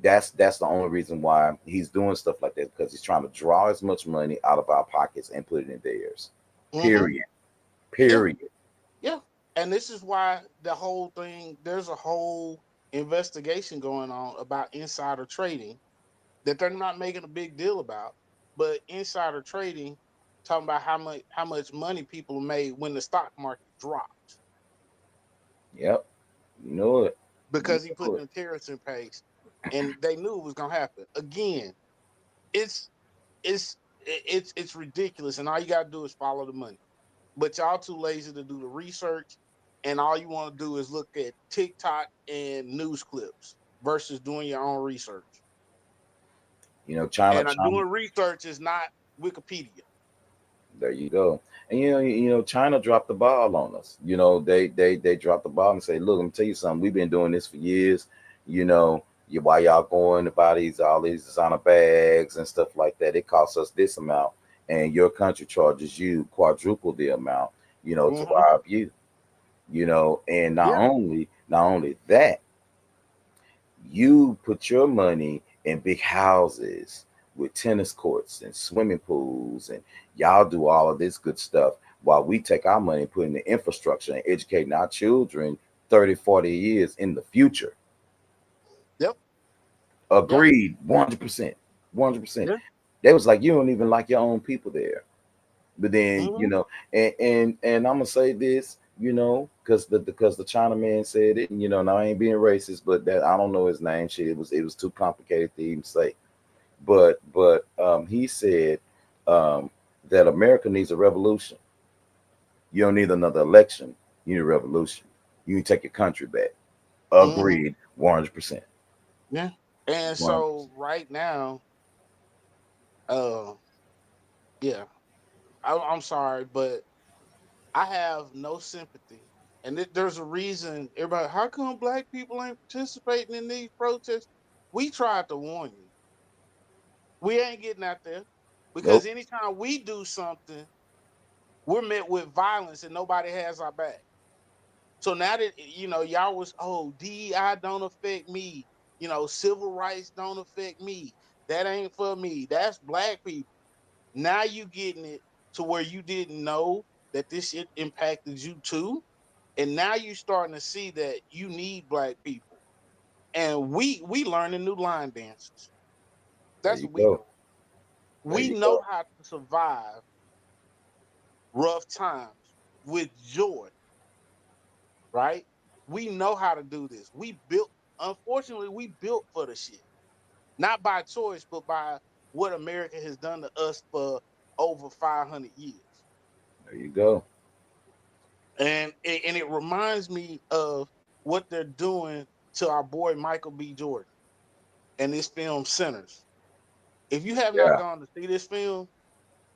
that's the only reason why he's doing stuff like that because he's trying to draw as much money out of our pockets and put it in theirs. Hmm. Period. Yeah. Period. Yeah. And this is why the whole thing, there's a whole investigation going on about insider trading that they're not making a big deal about. But insider trading, talking about how much money people made when the stock market dropped Yep. You know it. You because he put know it. them tariffs in place and they knew it was gonna happen. Again, it's it's ridiculous, and all you gotta do is follow the money. But y'all too lazy to do the research, and all you want to do is look at TikTok and news clips versus doing your own research. You know, China, And China. doing research is not Wikipedia. There you go. And China dropped the ball on us. They dropped the ball and say, look, let me tell you something. We've been doing this for years. Why y'all going to buy all these designer bags and stuff like that? It costs us this amount, and your country charges you quadruple the amount. To Mm-hmm. rob you. And not Yeah. only that, you put your money in big houses with tennis courts and swimming pools, and y'all do all of this good stuff while we take our money and put in the infrastructure and educating our children 30, 40 years in the future. Yep. Yep. Agreed. 100%. 100%. Yeah. They was like, you don't even like your own people there. But then, Mm-hmm. and I'm gonna say this, because the China man said it, and now I ain't being racist, but that I don't know his name. Shit, it was too complicated to even say. But he said that America needs a revolution. You don't need another election. You need a revolution. You need to take your country back. Mm-hmm. Agreed, 100%. Yeah. And One, so right now, uh, yeah, I'm sorry, but I have no sympathy. And there's a reason everybody, how come black people ain't participating in these protests? We tried to warn you. We ain't getting out there because nope. anytime we do something, we're met with violence and nobody has our back. So now that y'all was DEI don't affect me, civil rights don't affect me. That ain't for me. That's black people. Now you getting it to where you didn't know that this shit impacted you too. And now you starting to see that you need black people. And we learning new line dances. There That's you what we go. doing. There We you know go. how to survive rough times with joy, right? We know how to do this. Unfortunately, we built for the shit. Not by choice, but by what America has done to us for over 500 years. There you go. And it reminds me of what they're doing to our boy Michael B. Jordan and this film Sinners. If you have not Yeah. gone to see this film,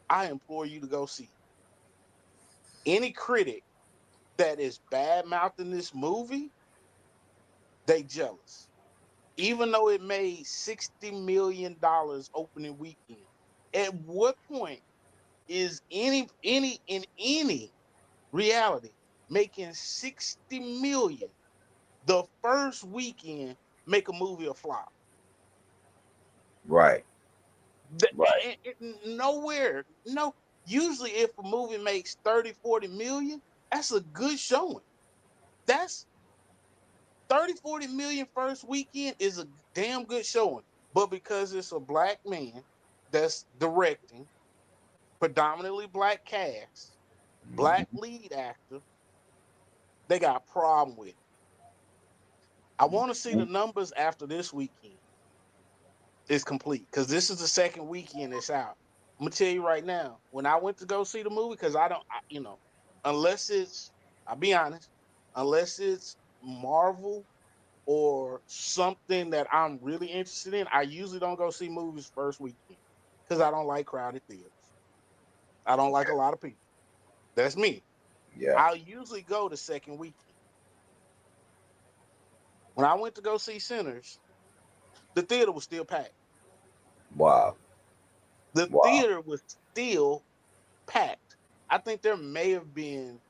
I implore you to go see it. Any critic that is bad mouthing this movie, they jealous. Even though it made $60 million opening weekend, at what point is any in any reality making 60 million the first weekend make a movie a flop? Right. The, Right. nowhere. No. Usually, if a movie makes 30, 40 million, that's a good showing. That's 30, 40 million first weekend is a damn good showing. But because it's a black man that's directing, predominantly black cast, black Mhm. lead actor, they got a problem with it. I want to see the Mhm. numbers after this weekend is complete because this is the second weekend it's out. I'm gonna tell you right now, when I went to go see the movie, because unless I'll be honest, unless it's Marvel or something that I'm really interested in, I usually don't go see movies first weekend because I don't like crowded theaters. I don't like a lot of people. That's me. Yeah. I'll usually go the second weekend. When I went to go see Sinners, the theater was still packed. Wow. The Wow. theater was still packed. I think there may have been,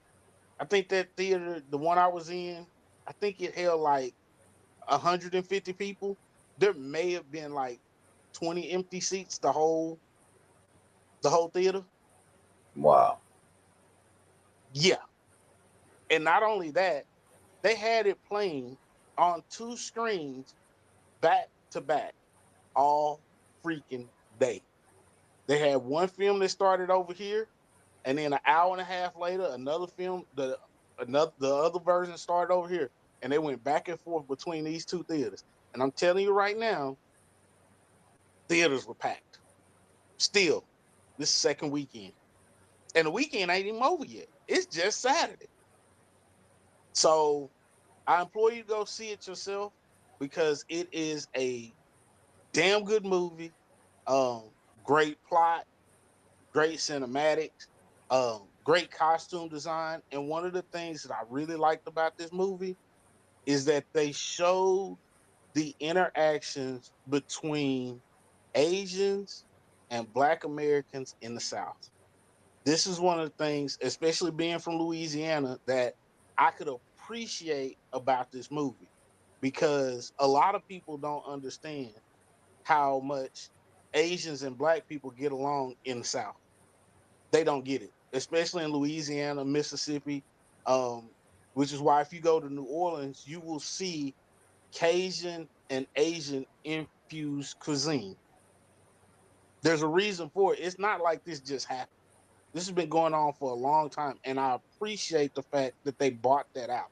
I think that theater, the one I was in, I think it held like 150 people. There may have been like 20 empty seats the whole theater. Wow. Yeah. And not only that, they had it playing on two screens back to back all freaking day. They had one film that started over here, and then an hour and a half later, another film, the other version started over here, and they went back and forth between these two theaters. And I'm telling you right now, theaters were packed. Still, this second weekend, and the weekend ain't even over yet. It's just Saturday. So I implore you to go see it yourself because it is a damn good movie. Um, Great plot, great cinematics. Great costume design. And one of the things that I really liked about this movie is that they showed the interactions between Asians and Black Americans in the South. This is one of the things, especially being from Louisiana, that I could appreciate about this movie because a lot of people don't understand how much Asians and Black people get along in the South. They don't get it, especially in Louisiana, Mississippi, um, which is why if you go to New Orleans, you will see Cajun and Asian infused cuisine. There's a reason for it. It's not like this just happened. This has been going on for a long time, and I appreciate the fact that they bought that out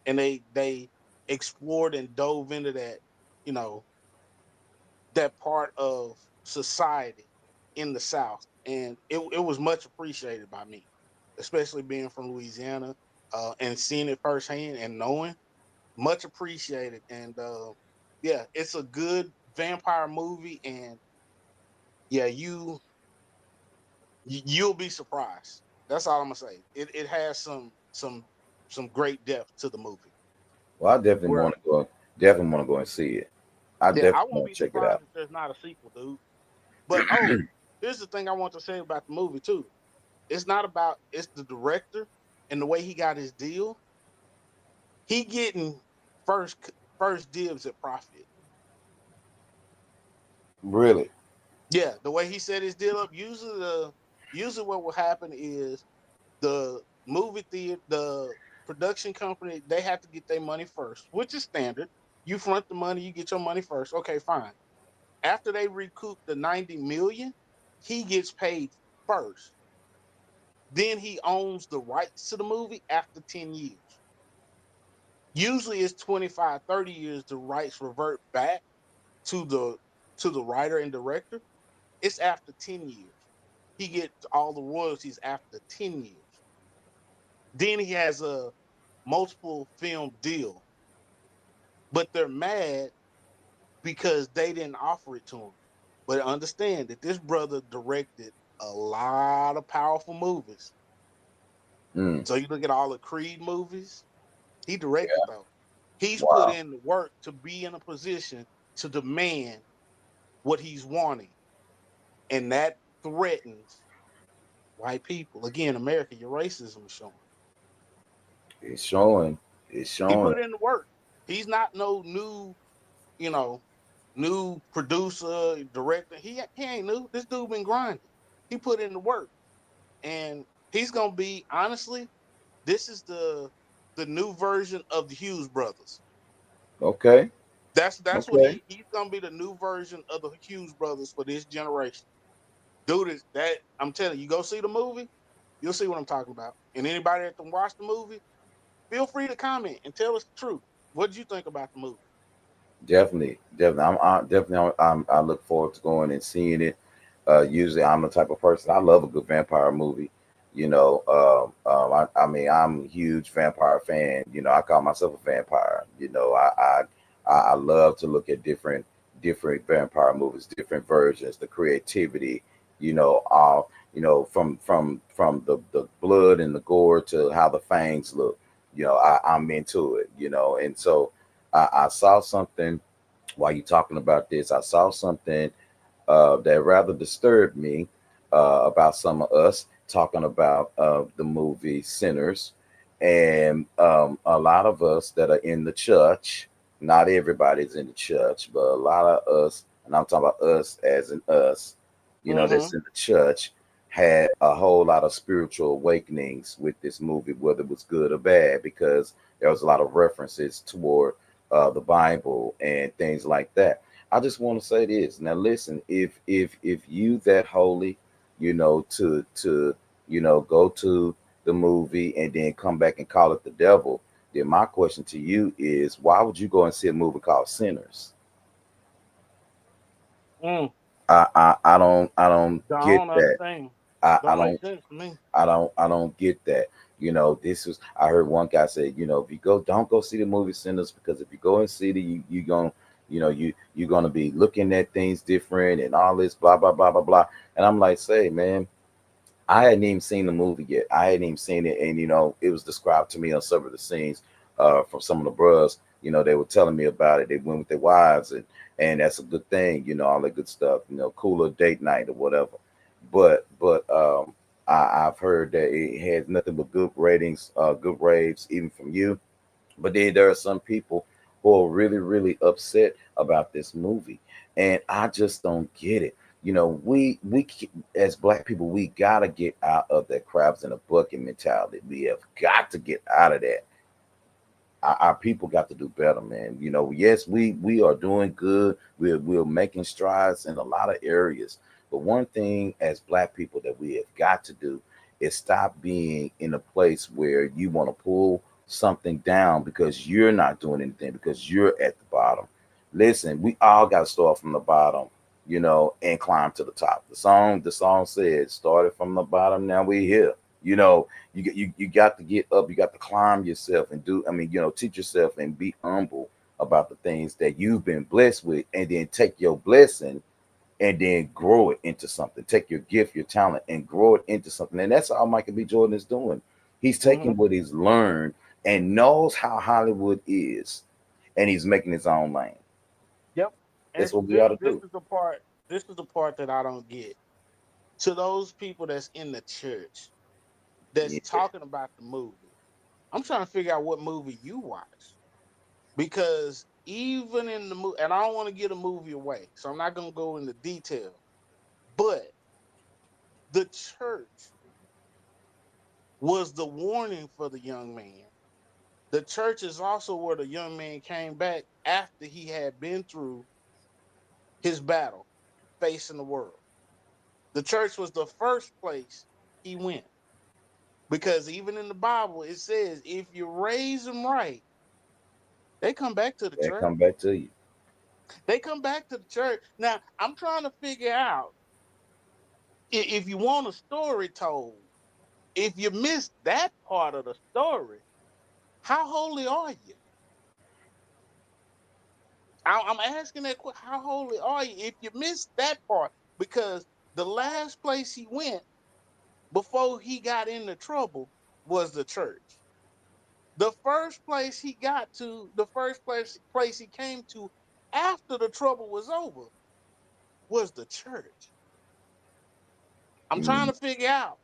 and they explored and dove into that, you know, that part of society in the South, and it was much appreciated by me, especially being from Louisiana and seeing it firsthand and knowing. Much appreciated, and yeah, it's a good vampire movie, and yeah, you'll be surprised. That's all I'm gonna say. It has some great depth to the movie. Well, I definitely Where want to go. Definitely want to go and see it. I yeah, I definitely won't want be to check it surprised out. if there's not a sequel, dude. But oh, here's the thing I want to say about the movie too. It's not about it's the director and the way he got his deal. He getting first dibs at profit. Really? Yeah, the way he set his deal up. Usually what will happen is the movie theater, the production company, they have to get their money first, which is standard. You front the money, you get your money first. Okay, fine. After they recoup the 90 million, he gets paid first. Then he owns the rights to the movie after 10 years. Usually it's 25, 30 years the rights revert back to the writer and director. It's after 10 years. He gets all the royalties after 10 years. Then he has a multiple film deal, but they're mad because they didn't offer it to him. But understand that this brother directed a lot of powerful movies. Mm. So you look at all the Creed movies, he directed those. He's put Wow. in the work to be in a position to demand what he's wanting. And that threatens white people. Again, America, your racism is showing. It's showing. It's He showing. put in the work. He's not no new, you know, new producer, director. He ain't new. This dude been grinding. He put in the work. And he's gonna be honestly, this is the new version of the Hughes brothers. Okay. That's what Okay. he's gonna be, the new version of the Hughes brothers for this generation. Dude is that I'm telling you, go see the movie, you'll see what I'm talking about. And anybody that can watch the movie, feel free to comment and tell us the truth. What did you think about the movie? Definitely. Definitely. Definitely. I look forward to going and seeing it. Usually, I'm the type of person I love a good vampire movie. I mean, I'm a huge vampire fan. I call myself a vampire. I love to look at different vampire movies, different versions, the creativity. From the blood and the gore to how the fangs look. I'm into it. And so I saw something while you talking about this. I saw something that rather disturbed me about some of us talking about the movie Sinners, and a lot of us that are in the church. Not everybody's in the church, but a lot of us, and I'm talking about us as in us, Mm-hmm. that's in the church, had a whole lot of spiritual awakenings with this movie, whether it was good or bad, because there was a lot of references toward the Bible and things like that. I just want to say this. Now, listen, if you that holy, to go to the movie and then come back and call it the devil, then my question to you is, why would you go and see a movie called Sinners? Mm. I don't get Don't that. understand. I, I Don't make don't sense to me. I don't get that. This was I heard one guy say, if you go, don't go see the movie Sinners, because if you go and see the you gonna you're gonna be looking at things different and all this blah blah blah blah blah. And I'm like, say, man, I hadn't even seen the movie yet. I hadn't even seen it, and it was described to me on some of the scenes from some of the bros. They were telling me about it. They went with their wives, and that's a good thing. All that good stuff. Cooler date night or whatever. But I've heard that it had nothing but good ratings, good raves, even from you. But then there are some people who are really, really upset about this movie, and I just don't get it. As black people, we gotta get out of that crabs in a bucket mentality. We have got to get out of that. Our people got to do better, man. Yes, we are doing good. We're making strides in a lot of areas. But one thing as black people that we have got to do is stop being in a place where you want to pull something down because you're not doing anything because you're at the bottom. Listen, we all got to start from the bottom, and climb to the top. The song said, started from the bottom, now we here. You know, you got to get up, you got to climb yourself and teach yourself and be humble about the things that you've been blessed with, and then take your blessing and then grow it into something. Take your gift, your talent, and grow it into something. And that's all Michael B. Jordan is doing. He's Hmm. taking what he's learned and knows how Hollywood is, and he's making his own lane. Yep. And That's what we ought this to this do. is the part. This is the part that I don't get. To those people that's in the church that's Yeah, talking about the movie, I'm trying to figure out what movie you watch because even in the movie, and I don't want to get a movie away, so I'm not gonna go into detail. But the church was the warning for the young man. The church is also where the young man came back after he had been through his battle facing the world. The church was the first place he went because even in the Bible it says if you raise them right, they come back to the they church. come back to you. They come back to the church. Now I'm trying to figure out if you want a story told, if you miss that part of the story, how holy are you? I'm asking that question. How holy are you if you miss that part? Because the last place he went before he got into trouble was the church. The first place he got to, the first place he came to after the trouble was over was the church. I'm trying Mm, to figure out.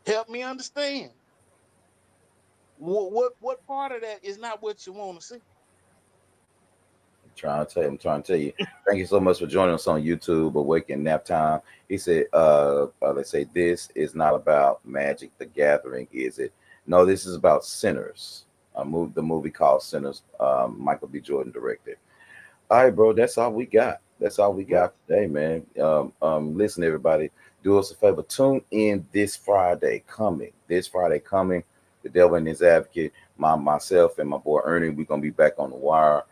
Help me understand. What part of that is not what you want to see? I'm trying to tell you. Thank you so much for joining us on YouTube, Awaken Nap Time. He said, let's say this is not about Magic the Gathering, is it? No, this is about Sinners. The movie called Sinners. Michael B. Jordan directed. All right, bro. That's all we got. That's all we Yep. got today, man. Listen, everybody, do us a favor. Tune in this Friday coming. This Friday coming. The Devil and His Advocate. Myself and my boy Ernie. We're gonna be back on the wire.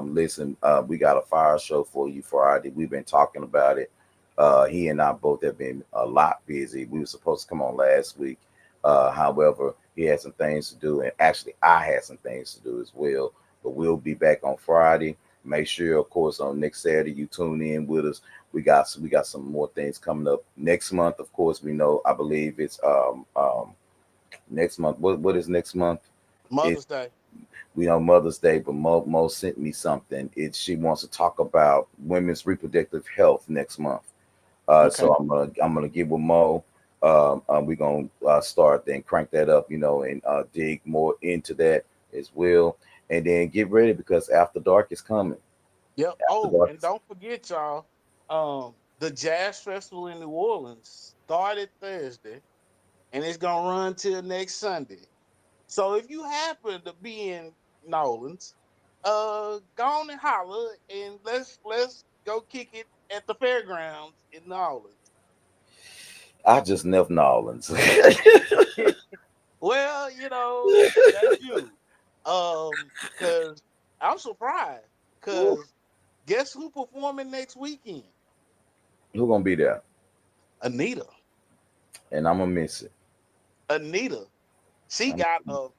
Listen, we got a fire show for you Friday. We've been talking about it. He and I both have been a lot busy. We were supposed to come on last week. However, he had some things to do, and actually, I had some things to do as well, but we'll be back on Friday. Make sure, of course, on next Saturday you tune in with us. We got some more things coming up next month. Of course, we know. I believe it's next month. What is next month? It's Mother's Day. we know Mother's Day, but Mo sent me something. She wants to talk about women's reproductive health next month. Okay. So I'm gonna get with Mo. We're gonna start then crank that up, and dig more into that as well, and then get ready because After Dark is coming. Yep. After Oh, Dark and is don't forget, y'all, the Jazz Festival in New Orleans started Thursday and it's gonna run till next Sunday. So if you happen to be in Nolans, go on and holler and let's go kick it at the fairgrounds in Nolans. I just left New Orleans. Well, that's you. Cause I'm surprised. Woo. Cause guess who performing next weekend? Who gonna be there? Anita. And I'm gonna miss it. Anita. I'm,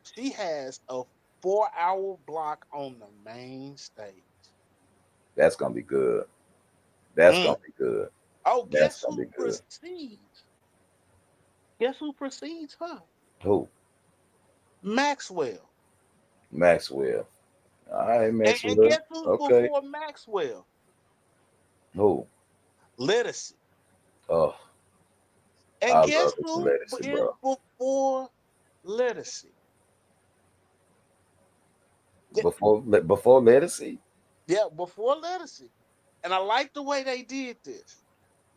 She has a 4 hour block on the main stage. that's gonna be good. That's gonna Mm. be good. Oh, That's guess gonna be who good. precedes? Guess who precedes her? Who? Maxwell. Maxwell. All right, And Maxwell. guess who's Okay. before Maxwell? Who? Lettuce. Oh, And I guess love it to who lettuce, is bro. before Lettuce? Before lettuce. Yeah, before Lettuce. And I like the way they did this.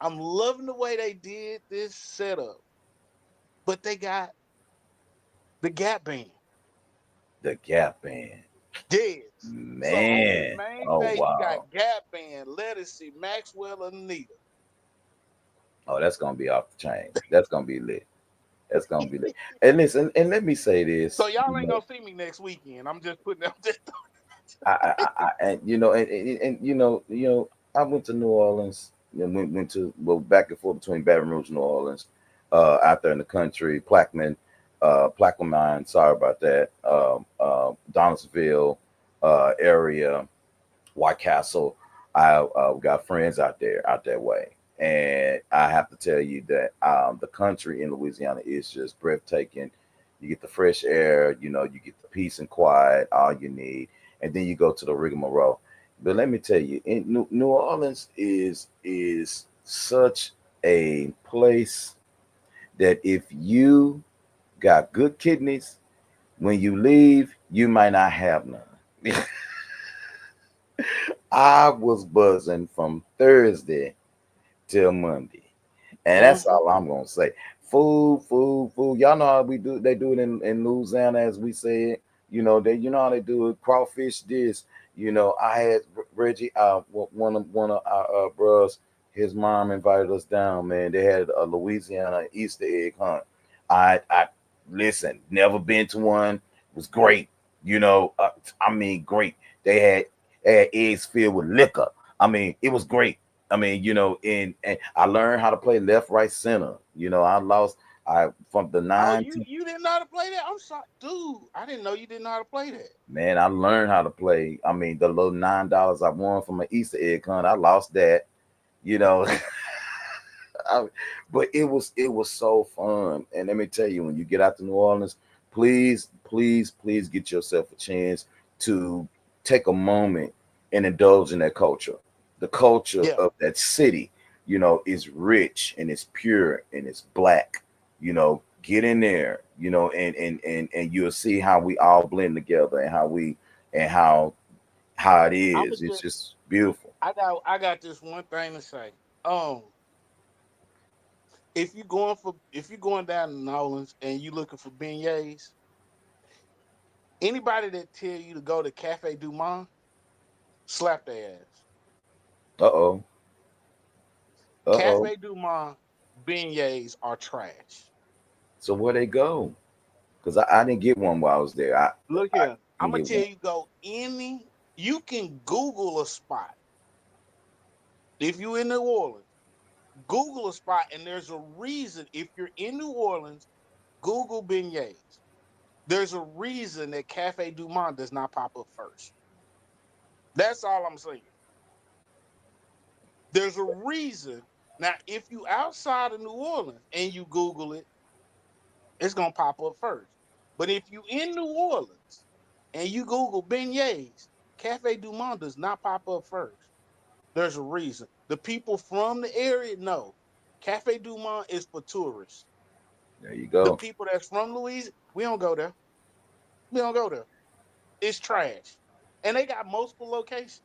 I'm loving the way they did this setup. But they got the Gap Band. The Gap Band. Yes. So on the Man. main Oh page, you got wow. Gap Band, Lettuce, Maxwell, and Anita. Oh, that's gonna be off the chain. That's gonna be lit. That's gonna be lit. And listen, and let me say So this. y'all ain't gonna see me next weekend. I'm just putting out this. And I went to New Orleans. Went to back and forth between Baton Rouge and New Orleans, out there in the country, Plaquemine. Sorry about that. Donaldsonville area, White Castle. I got friends out that way, and I have to tell you that the country in Louisiana is just breathtaking. You get the fresh air, you get the peace and quiet, all you need, and then you go to the rigmarole. But let me tell you, in New Orleans is such a place that if you got good kidneys, when you leave, you might not have none. I was buzzing from Thursday till Monday. And that's Mm-hmm. all I'm gonna say. Food, food, food. Y'all know how we do. They do it in Louisiana, as we say it. You know how they do it. Crawfish this. I had Reggie. One of our bros. His mom invited us down. Man, they had a Louisiana Easter egg hunt. I listen. Never been to one. It was great. I mean, great. They had eggs filled with liquor. I mean, it was great. I mean, and I learned how to play left, right, center. I lost. I from the Oh, nine you to you didn't know how to play that? I'm sorry, dude. I didn't know you didn't know how to play that. man. I learned how to play. I mean, the little $9 I won from an Easter egg hunt, I lost that. You know, I, but it was so fun. And let me tell you, when you get out to New Orleans, please, please, please get yourself a chance to take a moment and indulge in that culture. The culture Yeah, of that city, is rich and it's pure and it's black. Get in there, and you'll see how we all blend together and how it I'm is. gonna It's just. just beautiful. I got this one thing to say. Um, if you're going down to New Orleans and you looking for beignets, anybody that tell you to go to Cafe Du Monde, slap their ass. Uh-oh. Uh-oh. Cafe Du Monde beignets are trash. So where they go? Because I didn't get one while I was there. Look I here, I'm didn't gonna get tell one. you go any. You can Google a spot if you in New Orleans. Google a spot, and there's a reason. If you're in New Orleans, Google beignets. There's a reason that Cafe Du Monde does not pop up first. That's all I'm saying. There's a reason. Now, if you outside of New Orleans and you Google it, it's gonna pop up first. But if you in New Orleans and you Google beignets, Cafe Du Monde does not pop up first. There's a reason. The people from the area know Cafe Du Monde is for tourists. There you The go. people that's from Louisiana, we don't go there. We don't go there. It's trash. And they got multiple locations.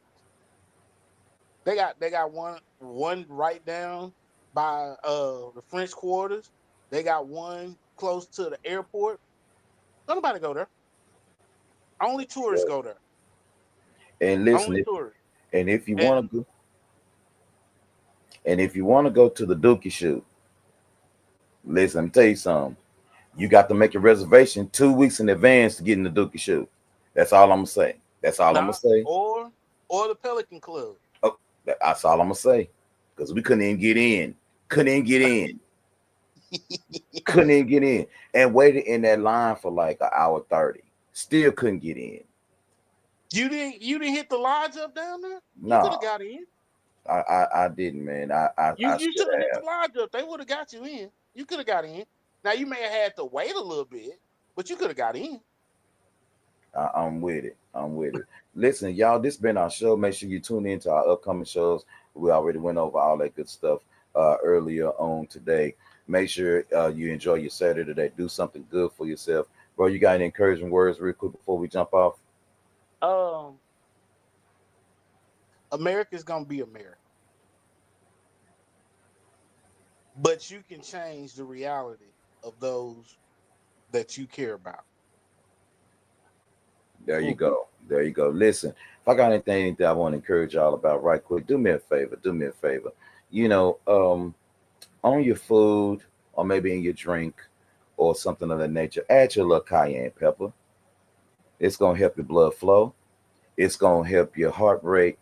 They got one right down by the French Quarters. They got one close to the airport. Nobody go there. Only tourists go there. And listen, Only if tourists. and if you And want to go, and if you want to go to the Dookie shoot, listen, let me tell you something. You got to make a reservation 2 weeks in advance to get in the Dookie shoot. That's all I'm gonna say. That's all I'm gonna nah, say. or the Pelican Club. Oh, that's all I'm gonna say. Because we couldn't even get in. Couldn't even get in. Couldn't even get in. And waited in that line for like an hour 30. Still couldn't get in. You didn't hit the lodge up down there? You could Nah, have got in. I didn't, man. I You should should have hit the have. lodge up. They would have got you in. You could have got in. Now you may have had to wait a little bit, but you could have got in. I'm with it. I'm with it. Listen, y'all, this been our show. Make sure you tune in to our upcoming shows. We already went over all that good stuff earlier on today. Make sure you enjoy your Saturday today. Do something good for yourself. Bro, you got any encouraging words real quick before we jump off? Um, America's gonna be America, but you can change the reality of those that you care about. There you Mm. go. There you go. Listen, if I got anything that I want to encourage y'all about right quick, do me a favor. Do me a favor. You know, on your food or maybe in your drink or something of that nature, add your little cayenne pepper. It's gonna help your blood flow. It's gonna help your heart rate.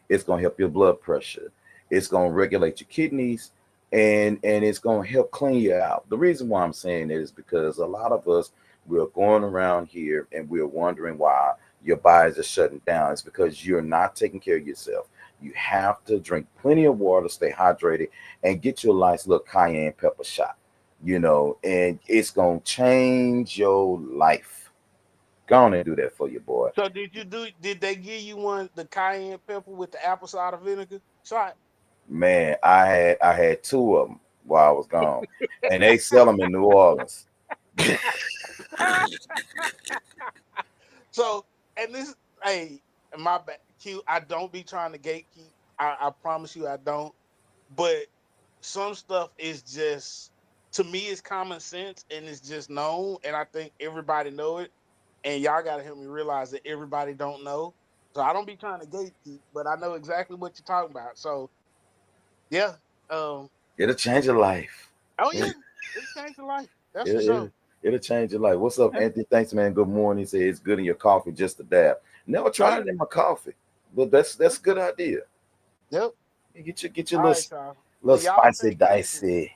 It's gonna help your blood pressure. It's gonna regulate your kidneys, and it's gonna help clean you out. The reason why I'm saying it is because a lot of us we're going around here and we're wondering why your bodies are shutting down. It's because you're not taking care of yourself. You have to drink plenty of water, stay hydrated, and get you a nice little cayenne pepper shot. And it's gonna change your life. Go on and do that for you, boy. So did they give you one the cayenne pepper with the apple cider vinegar shot? Man, I had two of them while I was gone, and they sell them in New Orleans. So and this hey, my bad Q, I don't be trying to gatekeep. I promise you I don't. But some stuff is just to me it's common sense and it's just known and I think everybody know it. And y'all gotta help me realize that everybody don't know. So I don't be trying to gatekeep, but I know exactly what you're talking about. So yeah. Um It'll change your life. oh It, yeah, it's changed your life. That's for it, sure. it'll change your life. What's up, Anthony? Thanks, man. Good morning. He said it's good in your coffee, just a dab. Never Oh tried yeah. it in my coffee, but that's a good idea. Yep. You get your All little right, y'all. little Well, y'all spicy take it easy. dicey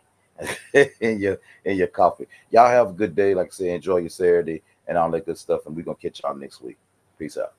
in your coffee. Y'all have a good day. Like I said, enjoy your Saturday and all that good stuff. And we're gonna catch y'all next week. Peace out.